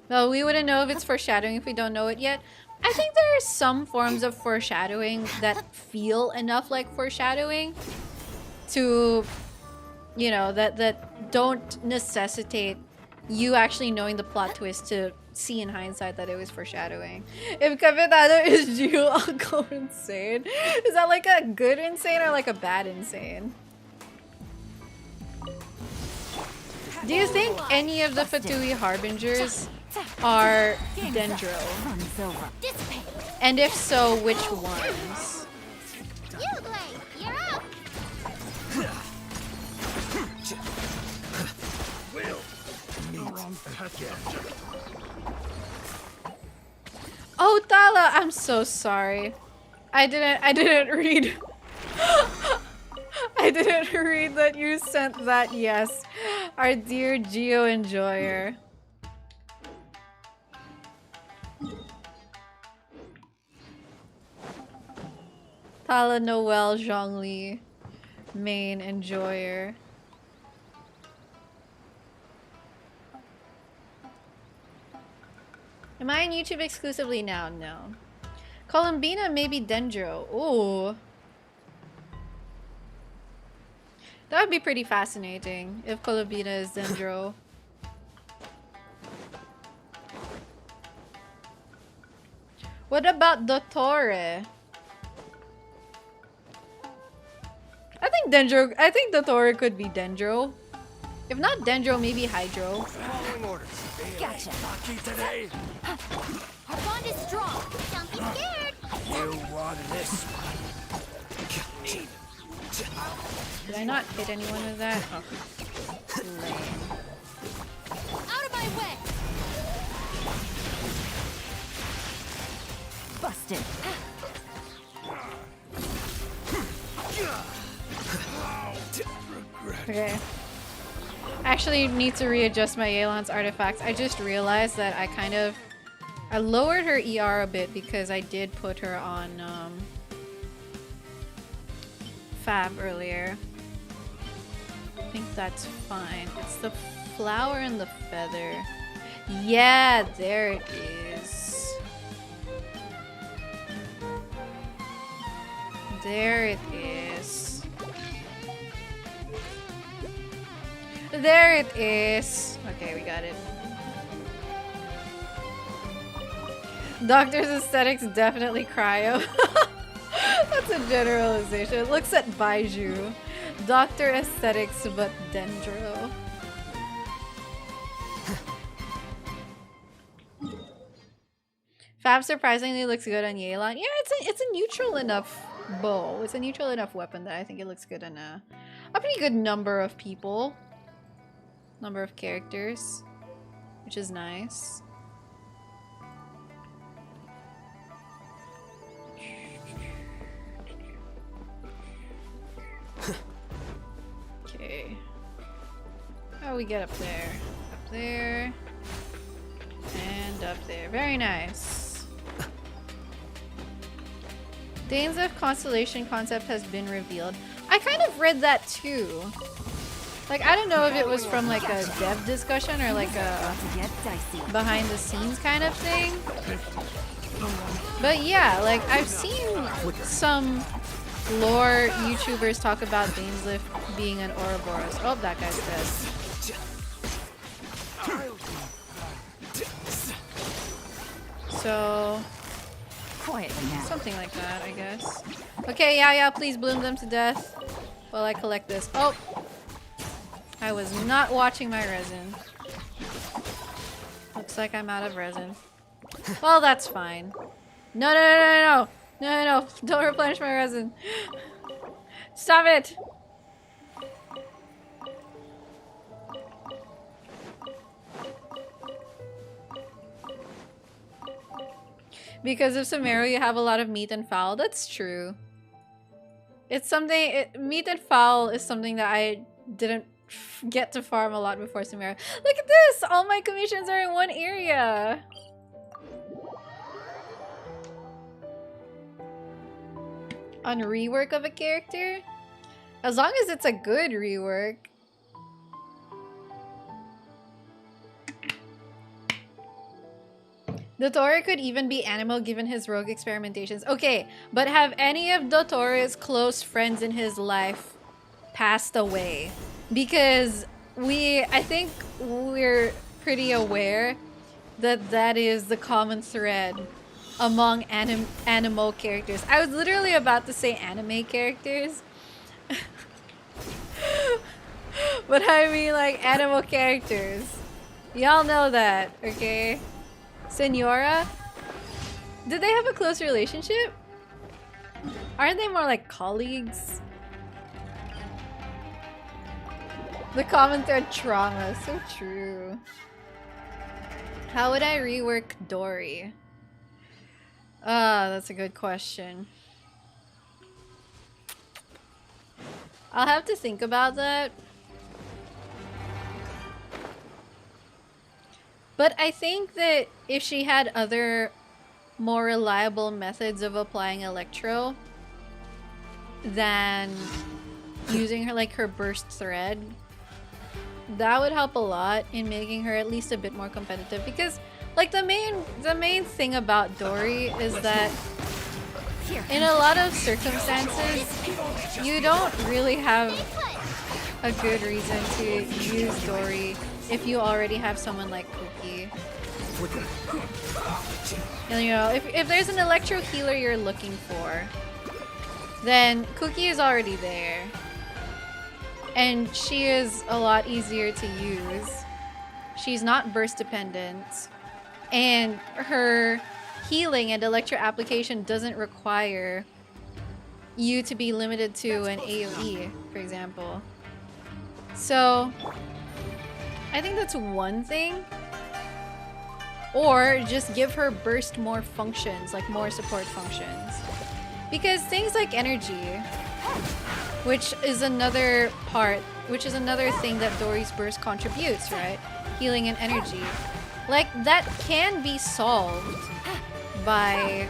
A: Well, we wouldn't know if it's foreshadowing if we don't know it yet. I think there are some forms of foreshadowing that feel enough like foreshadowing to, you know, that don't necessitate you actually knowing the plot twist to see in hindsight that it was foreshadowing. If Capitano is Gio, I'll go insane. Is that like a good insane or like a bad insane? Do you think any of the Fatui Harbingers are Dendro?
D: Runs over.
B: Dissipate.
A: And if so, which ones?
B: You, Glade, you're up.
A: Oh, Tala, I'm so sorry. I didn't read. I didn't read that you sent that. Yes, our dear Geo Enjoyer. Tala Noel Zhongli, main enjoyer. Am I on YouTube exclusively now? No. Columbina, maybe Dendro. Ooh. That would be pretty fascinating if Columbina is Dendro. What about Dottore? I think Dottore could be Dendro. If not Dendro, maybe Hydro.
C: Following orders.
D: Gotcha.
C: Lucky today.
B: Our bond is strong. Don't be scared.
C: You want this one.
A: Did I not hit anyone with that? Oh. Lame.
B: Out of my way.
D: Busted.
A: Okay. I actually need to readjust my Yelan's artifacts. I just realized that I lowered her ER a bit because I did put her on Fab earlier. I think that's fine. It's the flower and the feather. Yeah, there it is. There it is. There it is. Okay, we got it. Doctor's aesthetics definitely cryo. That's a generalization. It looks at Baiju. Doctor aesthetics, but Dendro. Fab surprisingly looks good on Yelan. Yeah, it's a neutral enough bow. It's a neutral enough weapon that I think it looks good on a pretty good number of people. Number of characters, which is nice. Okay. How we get up there? Up there. And up there. Very nice. Danes of Constellation concept has been revealed. I kind of read that too. Like, I don't know if it was from like a dev discussion or like a behind the scenes kind of thing. But yeah, like I've seen some lore YouTubers talk about Dainslift being an Ouroboros. Oh, that guy's dead. So
D: Quietly now.
A: something like that, I guess. Okay, yeah, please bloom them to death while I collect this. Oh! I was not watching my resin. Looks like I'm out of resin. Well, that's fine. No. Don't replenish my resin. Stop it! Because of Sumeru, you have a lot of meat and fowl. That's true. It's something... meat and fowl is something that I didn't get to farm a lot before Sumeru. Look at this! All my commissions are in one area! On rework of a character? As long as it's a good rework. Dottore could even be Animo given his rogue experimentations. Okay, but have any of Dottore's close friends in his life passed away? Because I think we're pretty aware that that is the common thread among Animo characters. I was literally about to say anime characters. But I mean like Animo characters. Y'all know that, okay? Senora? Did they have a close relationship? Aren't they more like colleagues? The comment thread trauma, so true. How would I rework Dory? Ah, that's a good question. I'll have to think about that. But I think that if she had other more reliable methods of applying Electro than using her like her burst thread, that would help a lot in making her at least a bit more competitive, because like the main thing about Dory is that in a lot of circumstances you don't really have a good reason to use Dory if you already have someone like Cookie. And you know, if there's an Electro healer you're looking for, then Cookie is already there. And she is a lot easier to use. She's not burst dependent. And her healing and Electro application doesn't require you to be limited to an AoE, for example. So, I think that's one thing. Or just give her burst more functions, like more support functions. Because things like energy, which is another thing that Dory's burst contributes, right? Healing and energy. Like, that can be solved by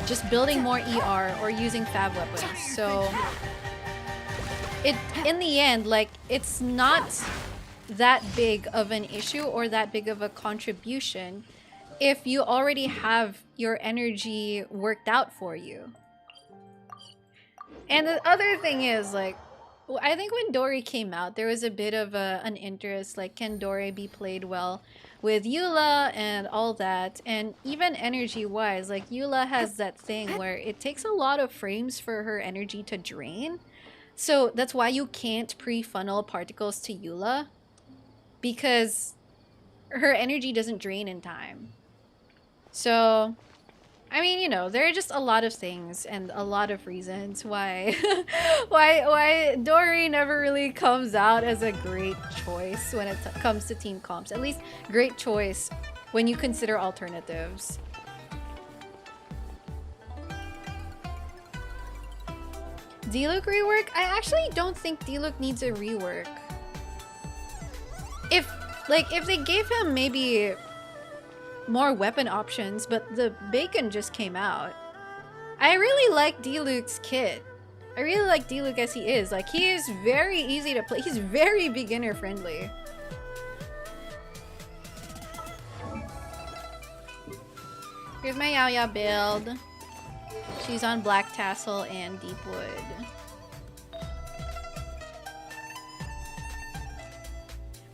A: just building more ER or using fab weapons. So, in the end, like, it's not that big of an issue or that big of a contribution if you already have your energy worked out for you. And the other thing is, like, I think when Dory came out, there was a bit of an interest, like, can Dory be played well with Eula and all that? And even energy-wise, like, Eula has that thing where it takes a lot of frames for her energy to drain. So that's why you can't pre-funnel particles to Eula, because her energy doesn't drain in time. So, I mean, you know, there are just a lot of things and a lot of reasons why why Dory never really comes out as a great choice when it comes to team comps. At least great choice when you consider alternatives. Diluc rework? I actually don't think Diluc needs a rework. If they gave him maybe more weapon options, but the bacon just came out. I really like Diluc's kit. I really like Diluc as he is. Like, he is very easy to play. He's very beginner friendly. Here's my Yao Yao build. She's on Black Tassel and Deepwood.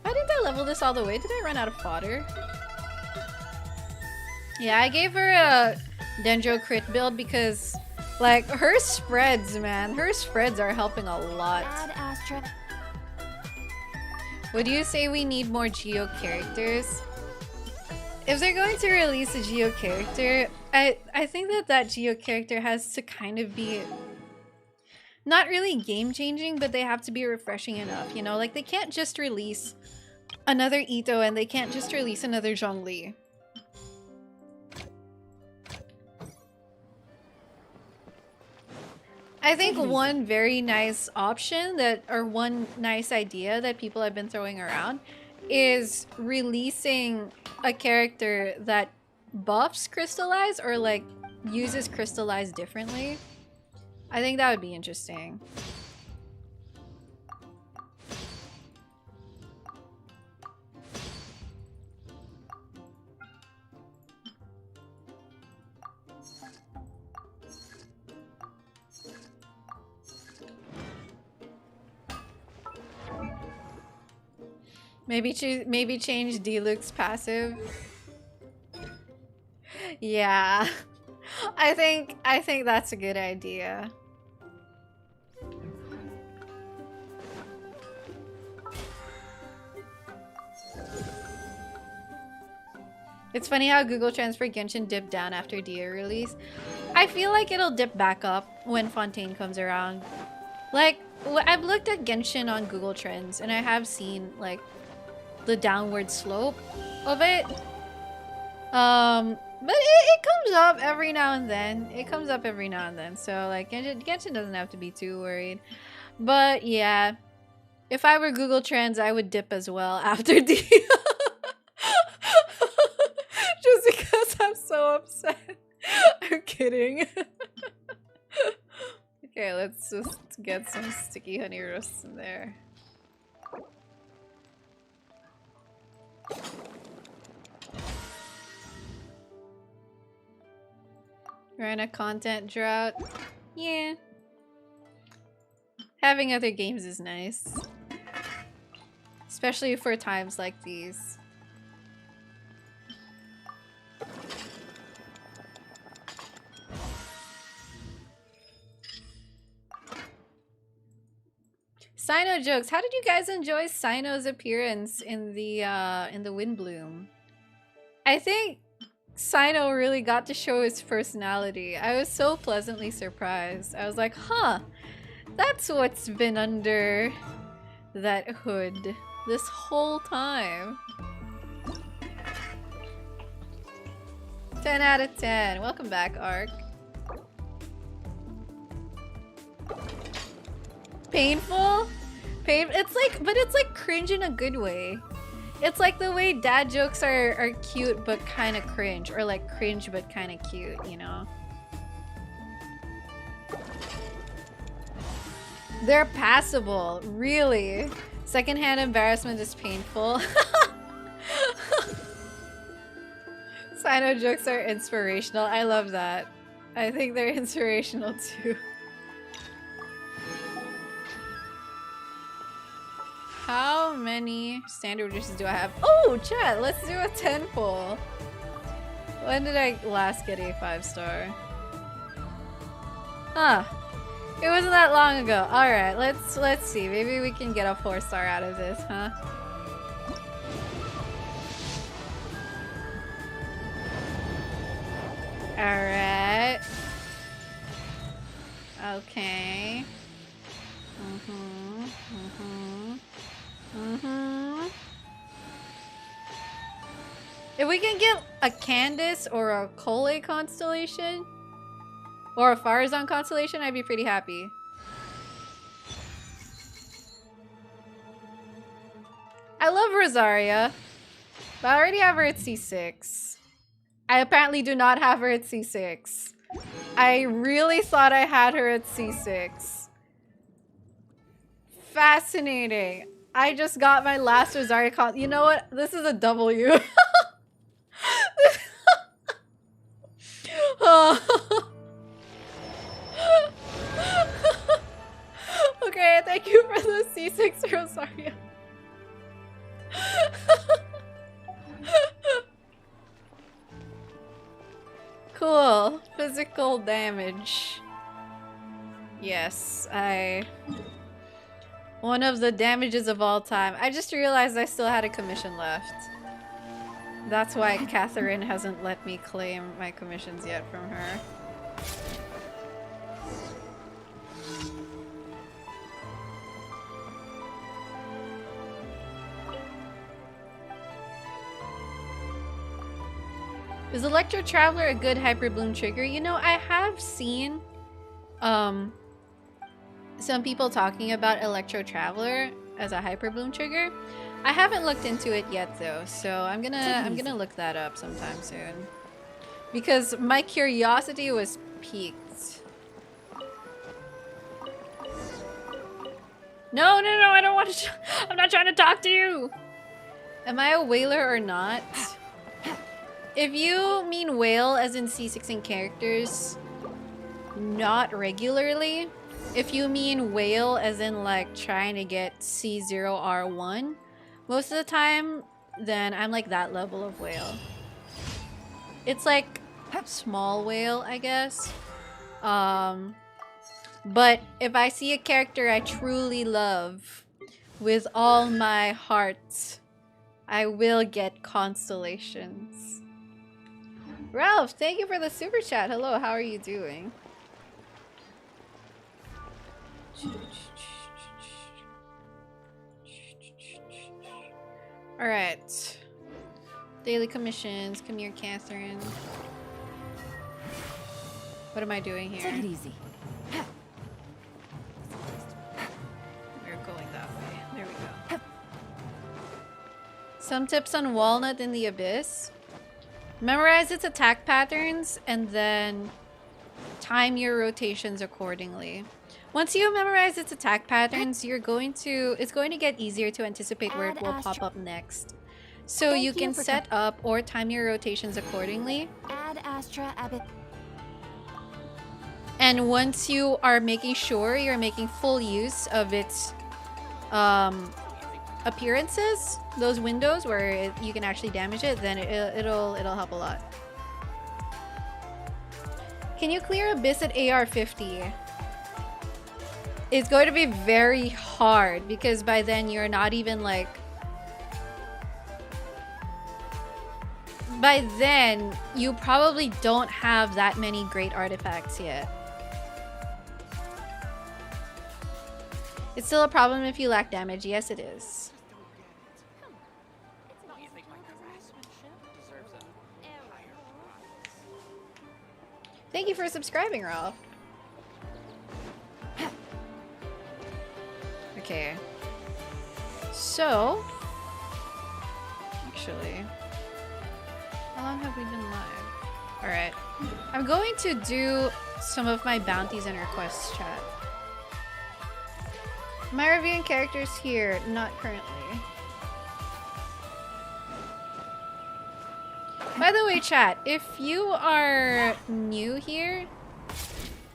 A: Why didn't I level this all the way? Did I run out of fodder? Yeah, I gave her a Dendro crit build because, like, her spreads, man. Her spreads are helping a lot. Would you say we need more Geo characters? If they're going to release a Geo character, I think that Geo character has to kind of be not really game-changing, but they have to be refreshing enough, you know? Like, they can't just release another Ito and they can't just release another Zhongli. I think one very nice option or one nice idea that people have been throwing around is releasing a character that buffs Crystallize or like uses Crystallize differently. I think that would be interesting. Maybe change Diluc's passive. Yeah. I think that's a good idea. It's funny how Google Trends for Genshin dipped down after DA release. I feel like it'll dip back up when Fontaine comes around. Like, I've looked at Genshin on Google Trends and I have seen like the downward slope of it. But it comes up every now and then. It comes up every now and then. So like Genshin doesn't have to be too worried. But yeah, if I were Google Trends, I would dip as well after DA. Just because I'm so upset. I'm kidding. Okay, let's just get some sticky honey roasts in there. We're in a content drought. Yeah. Having other games is nice. Especially for times like these. Sino jokes. How did you guys enjoy Sino's appearance in the Windbloom? I think Sino really got to show his personality. I was so pleasantly surprised. I was like, huh, that's what's been under that hood this whole time. 10 out of 10. Welcome back, Ark. Painful? It's like, but it's like cringe in a good way. It's like the way dad jokes are cute but kind of cringe, or like cringe but kind of cute, you know? They're passable, really. Secondhand embarrassment is painful. Sino jokes are inspirational. I love that. I think they're inspirational too. How many standard dishes do I have? Oh, chat, let's do a 10 poll. When did I last get a 5-star? Huh. It wasn't that long ago. Alright, let's see. Maybe we can get a 4-star out of this, huh? Alright. Okay. If we can get a Candace or a Kole constellation or a Farazan constellation, I'd be pretty happy. I love Rosaria, but I already have her at C6. I apparently do not have her at C6. I really thought I had her at C6. Fascinating. I just got my last Rosaria con. You know what? This is a W. Okay, thank you for the C6 Rosaria. Cool. Physical damage. Yes, one of the damages of all time. I just realized I still had a commission left. That's why Catherine hasn't let me claim my commissions yet from her. Is Electro Traveler a good Hyperbloom trigger? You know, I have seen some people talking about Electro Traveler as a Hyperbloom trigger. I haven't looked into it yet though, so I'm gonna look that up sometime soon. Because my curiosity was piqued. No, I don't want to. I'm not trying to talk to you. Am I a whaler or not? If you mean whale as in C6 in characters, not regularly. If you mean whale as in like trying to get C0R1, most of the time, then I'm like that level of whale. It's like small whale, I guess. But if I see a character I truly love with all my heart, I will get constellations. Ralph, thank you for the super chat. Hello, how are you doing? Alright. Daily commissions. Come here, Catherine. What am I doing here?
D: Take it easy.
A: We're going that way. There we go. Some tips on Walnut in the Abyss. Memorize its attack patterns and then time your rotations accordingly. Once you memorize its attack patterns, it's going to get easier to anticipate where it will pop up next. So you can set up or time your rotations accordingly.
B: Ad Astra Abbott.
A: And once you are making sure you're making full use of its appearances, those windows where you can actually damage it, then it'll help a lot. Can you clear Abyss at AR 50? It's going to be very hard because by then you're not even like... By then, you probably don't have that many great artifacts yet. It's still a problem if you lack damage. Yes, it is. Thank you for subscribing, Ralph. Okay. So, actually, how long have we been live? Alright. I'm going to do some of my bounties and requests chat. Am I reviewing characters here? Not currently. By the way, chat, if you are new here,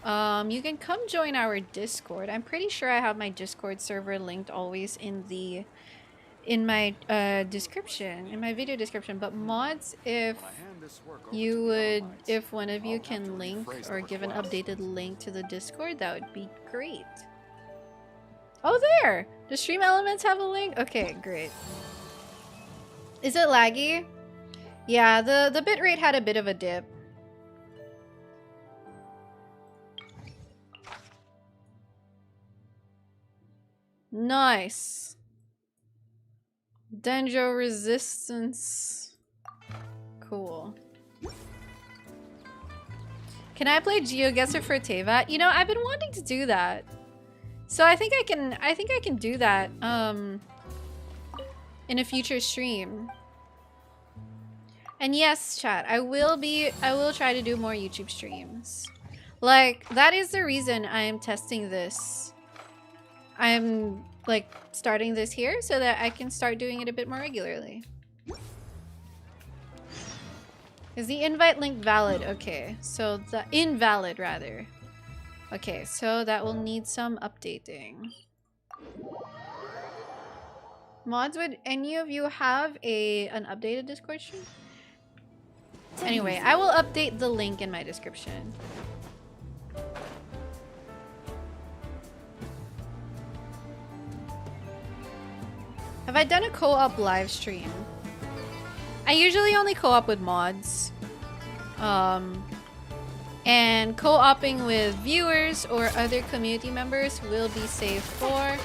A: you can come join our Discord. I'm pretty sure I have my Discord server linked always in my description, in my video description. But mods, if one of you can link or give an updated link to the Discord, that would be great. Oh, there! Do Stream Elements have a link? Okay, great. Is it laggy? Yeah, the bitrate had a bit of a dip. Nice. Denjo resistance. Cool. Can I play GeoGuessr for Teyvat? You know, I've been wanting to do that. So I think I can do that in a future stream. And yes, chat, I will try to do more YouTube streams. Like, that is the reason I am testing this. I'm like starting this here so that I can start doing it a bit more regularly. Is the invite link valid? Okay, so the invalid rather. Okay, so that will need some updating. Mods, would any of you have an updated Discord stream? Anyway, I will update the link in my description. Have I done a co-op live stream? I usually only co-op with mods. And co-oping with viewers or other community members will be saved for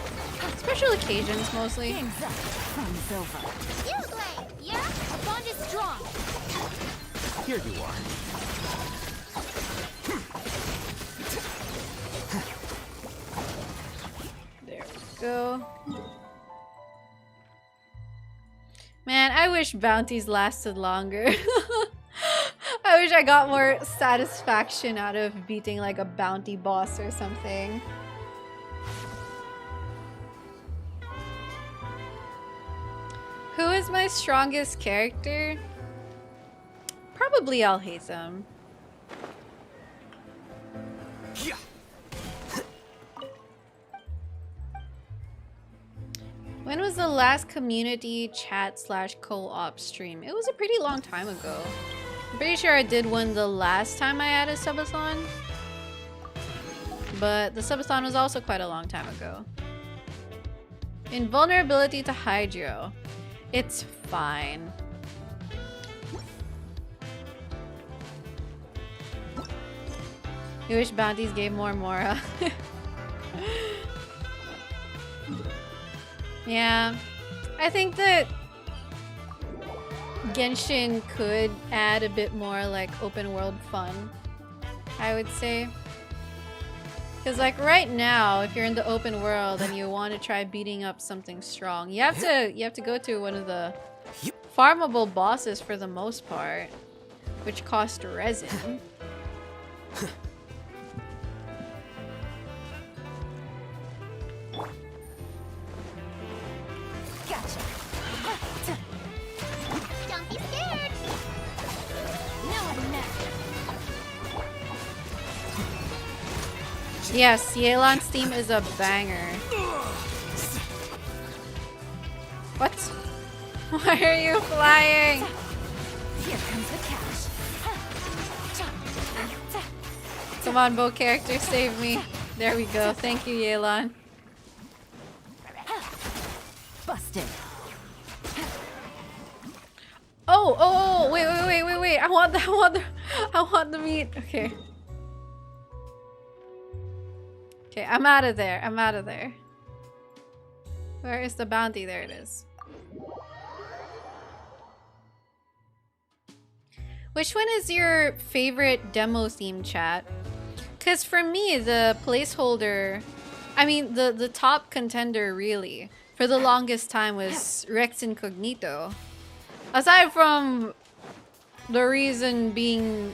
A: special occasions mostly.
B: You Blade, yeah? Our bond is strong.
C: Here you are.
A: There we go. Man, I wish bounties lasted longer. I wish I got more satisfaction out of beating like a bounty boss or something. Who is my strongest character? Probably Alhaitham.
C: Yeah.
A: When was the last community chat / co-op stream? It was a pretty long time ago. I'm pretty sure I did one the last time I had a subathon. But the subathon was also quite a long time ago. Invulnerability to Hydro. It's fine. You wish bounties gave more Mora. Yeah. I think that Genshin could add a bit more like open world fun, I would say. Because like right now, if you're in the open world and you want to try beating up something strong, you have to go to one of the farmable bosses for the most part, which cost resin.
D: Gotcha.
B: Don't be scared. No one knows.
A: Yes, Yelan's theme is a banger. What? Why are you flying?
D: Here comes the cash.
A: Come on, bow character, save me. There we go. Thank you, Yelan.
D: Busted.
A: Oh, wait. I want the meat. Okay. Okay, I'm out of there. Where is the bounty? There it is. Which one is your favorite demo theme, chat? Because for me, the placeholder, I mean, the top contender really, for the longest time was Rex Incognito. Aside from the reason being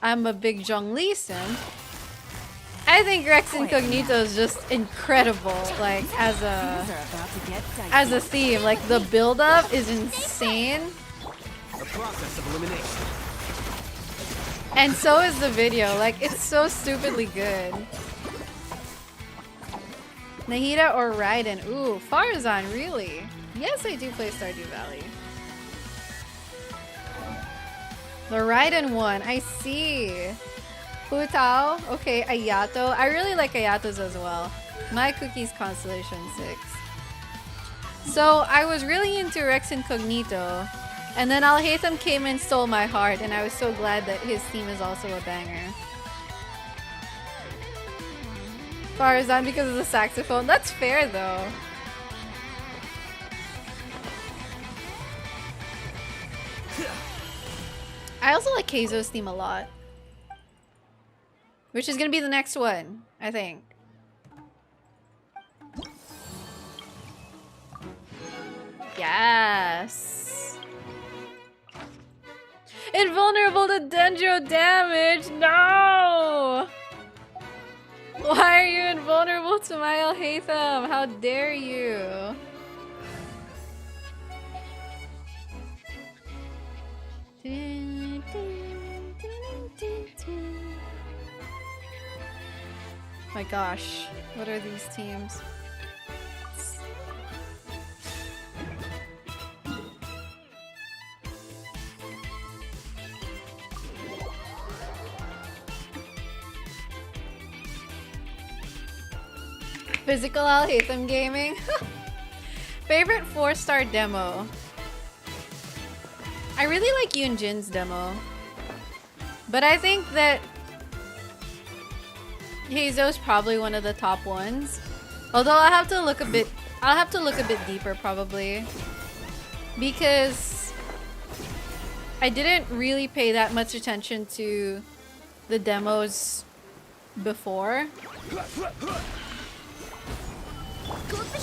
A: I'm a big Zhongli sim, I think Rex Incognito is just incredible, like as a theme. Like the build-up is insane.
C: The process of elimination.
A: And so is the video. Like it's so stupidly good. Nahida or Raiden? Ooh, Farzan, really? Yes, I do play Stardew Valley. The Raiden one, I see. Hu Tao? Okay, Ayato. I really like Ayato's as well. My Cookie's Constellation 6. So, I was really into Rex Incognito. And then Alhaitham came and stole my heart. And I was so glad that his theme is also a banger. Farzan because of the saxophone. That's fair though. I also like Keizo's theme a lot. Which is gonna be the next one, I think. Yes. Invulnerable to Dendro damage. No. Why are you invulnerable to my Alhaitham? How dare you? My gosh, what are these teams? Physical Alhaitham gaming. Favorite 4-star demo. I really like Yoon Jin's demo. But I think that Heizo's probably one of the top ones. Although I'll have to look a bit deeper probably. Because I didn't really pay that much attention to the demos before.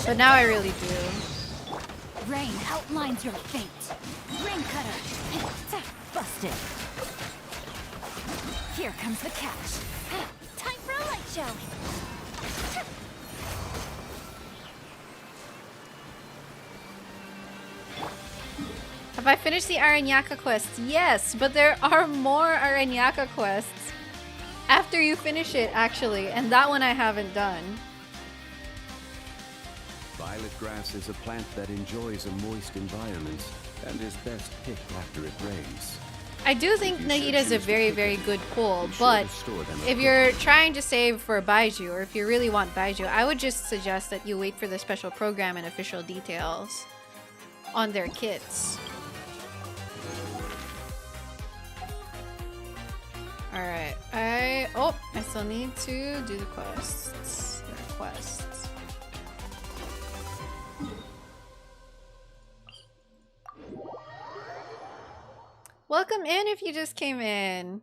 A: But now I really do.
D: Rain outlines your fate. Rain cutter. Busted. Here comes the cash.
B: Time for a light show.
A: Have I finished the Aranyaka quest? Yes, but there are more Aranyaka quests after you finish it, actually, and that one I haven't done.
E: Violet grass is a plant that enjoys a moist environment and is best picked after it rains.
A: I do think Nahida is a very, very good pull, but if you're trying to save for Baiju, or if you really want Baiju, I would just suggest that you wait for the special program and official details on their kits. Alright, I still need to do the quests. The requests. Welcome in if you just came in.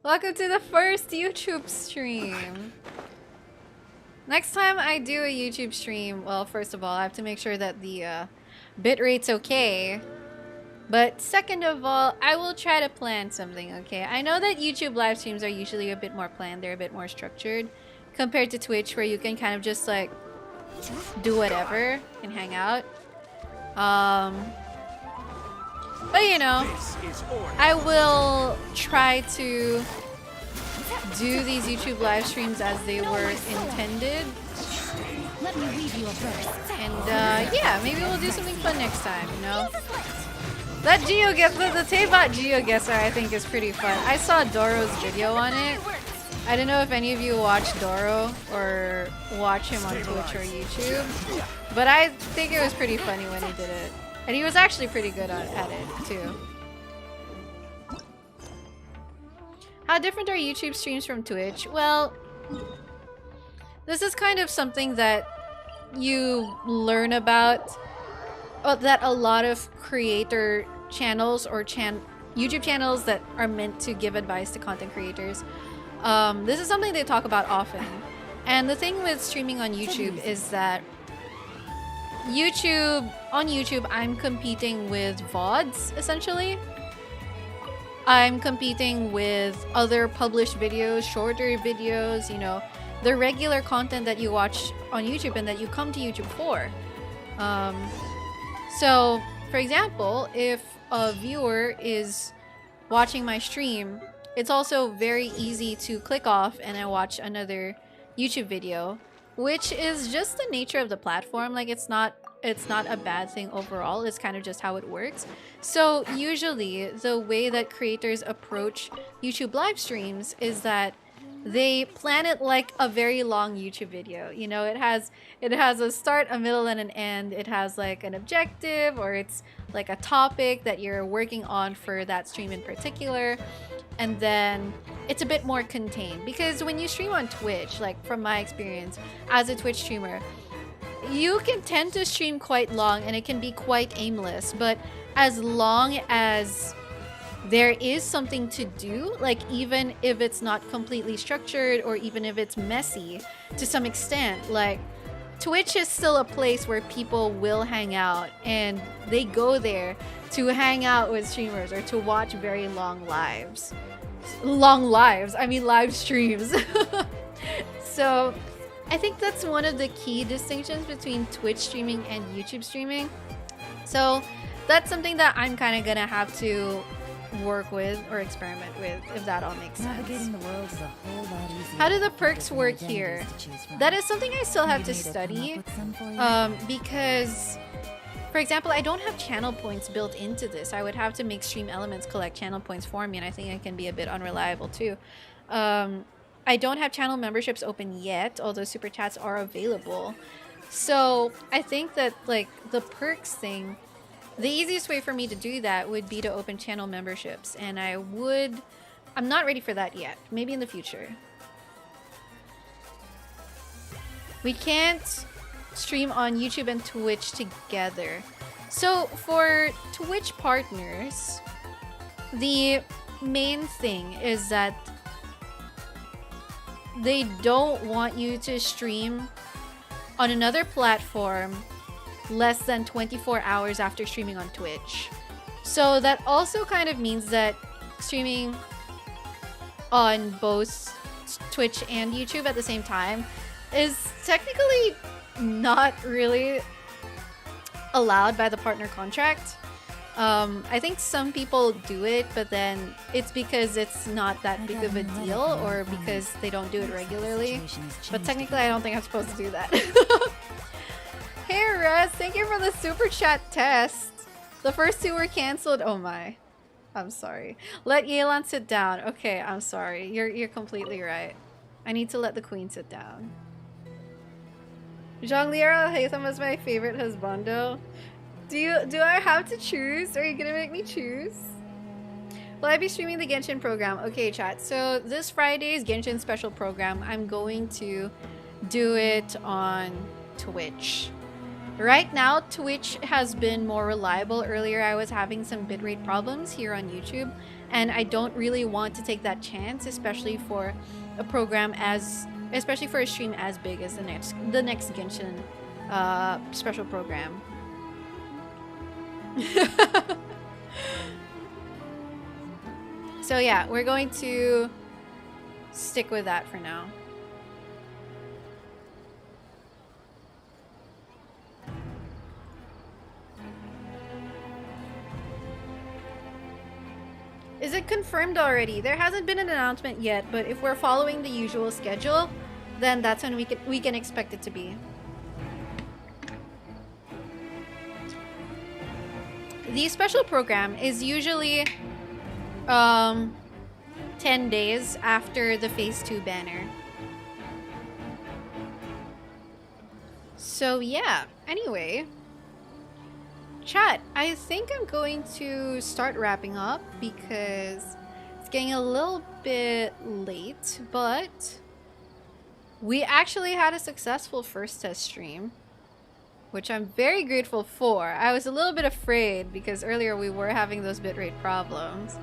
A: Welcome to the first YouTube stream. Next time I do a YouTube stream, well, first of all, I have to make sure that the bitrate's okay. But second of all, I will try to plan something, okay? I know that YouTube live streams are usually a bit more planned. They're a bit more structured compared to Twitch, where you can kind of just like do whatever and hang out. But you know, I will try to do these YouTube live streams as they were intended.
D: Let me read you a verse.
A: And yeah, maybe we'll do something fun next time, you know? That GeoGuessr, the Taybot GeoGuessr, I think is pretty fun. I saw Doro's video on it. I don't know if any of you watch Doro or watch him on Twitch or YouTube, but I think it was pretty funny when he did it. And he was actually pretty good at it, too. How different are YouTube streams from Twitch? Well, this is kind of something that you learn about, that a lot of creator channels or YouTube channels that are meant to give advice to content creators. This is something they talk about often. And the thing with streaming on YouTube is that on YouTube, I'm competing with VODs, essentially. I'm competing with other published videos, shorter videos, you know, the regular content that you watch on YouTube and that you come to YouTube for. So, for example, if a viewer is watching my stream, it's also very easy to click off and I watch another YouTube video, which is just the nature of the platform. Like, it's not a bad thing overall. It's kind of just how it works. So usually the way that creators approach YouTube live streams is that they plan it like a very long YouTube video. You know, it has a start, a middle, and an end. It has like an objective, or it's like a topic that you're working on for that stream in particular. And then it's a bit more contained, because when you stream on Twitch, like from my experience as a Twitch streamer, you can tend to stream quite long and it can be quite aimless. But as long as there is something to do, like even if it's not completely structured or even if it's messy to some extent, like Twitch is still a place where people will hang out and they go there to hang out with streamers or to watch very long lives. I mean live streams. So I think that's one of the key distinctions between Twitch streaming and YouTube streaming. So that's something that I'm kind of gonna have to work with or experiment with, if that all makes sense.
D: Navigating the world is a whole lot easier.
A: How do the perks work here? That is something I still have to study, because, for example, I don't have channel points built into this. I would have to make stream elements collect channel points for me, and I think it can be a bit unreliable too. I don't have channel memberships open yet, although super chats are available. So I think that like the perks thing, the easiest way for me to do that would be to open channel memberships, and I'm not ready for that yet. Maybe in the future. We can't stream on YouTube and Twitch together. So for Twitch partners, the main thing is that they don't want you to stream on another platform less than 24 hours after streaming on Twitch. So that also kind of means that streaming on both Twitch and YouTube at the same time is technically not really allowed by the partner contract. I think some people do it, but then it's because it's not that big of a deal or because they don't do it regularly. But technically I don't think I'm supposed to do that. Hey Russ, thank you for the super chat test. The first two were canceled. Oh my. I'm sorry. Let Yelan sit down. Okay, I'm sorry. You're completely right. I need to let the queen sit down. Jean-Lier Haytham is my favorite husbando. Do I have to choose? Are you gonna make me choose? Will I be streaming the Genshin program? Okay, chat. So this Friday's Genshin special program, I'm going to do it on Twitch. Right now, Twitch has been more reliable. Earlier, I was having some bitrate problems here on YouTube, and I don't really want to take that chance, especially for a program especially for a stream as big as the next Genshin special program. So yeah, we're going to stick with that for now. Is it confirmed already? There hasn't been an announcement yet, but if we're following the usual schedule, then that's when we can expect it to be. The special program is usually 10 days after the Phase 2 banner. So yeah, anyway. Chat, I think I'm going to start wrapping up because it's getting a little bit late, but we actually had a successful first test stream, which I'm very grateful for. I was a little bit afraid because earlier we were having those bitrate problems.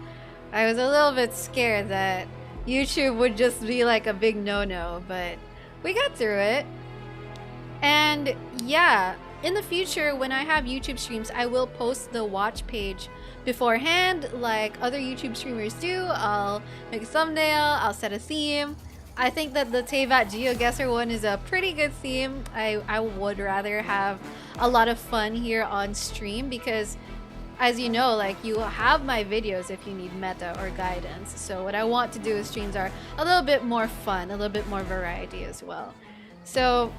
A: I was a little bit scared that YouTube would just be like a big no-no, but we got through it. And yeah, in the future, when I have YouTube streams, I will post the watch page beforehand like other YouTube streamers do. I'll make a thumbnail, I'll set a theme. I think that the Teyvat GeoGuessr one is a pretty good theme. I would rather have a lot of fun here on stream because, as you know, like, you have my videos if you need meta or guidance. So what I want to do with streams are a little bit more fun, a little bit more variety as well. So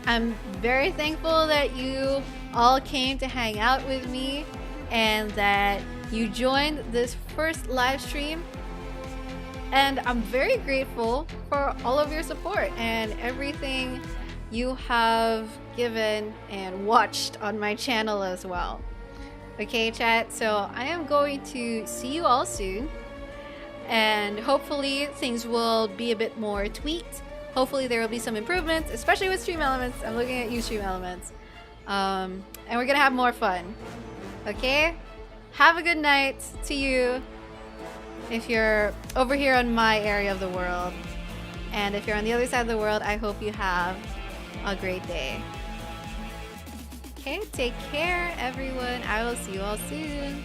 A: I'm very thankful that you all came to hang out with me and that you joined this first live stream. And I'm very grateful for all of your support and everything you have given and watched on my channel as well. Okay, chat, so I am going to see you all soon. And hopefully things will be a bit more tweaked. Hopefully there will be some improvements, especially with Stream Elements. I'm looking at you, Stream Elements. And we're gonna have more fun. Okay? Have a good night to you if you're over here on my area of the world. And if you're on the other side of the world, I hope you have a great day. Okay, take care, everyone. I will see you all soon.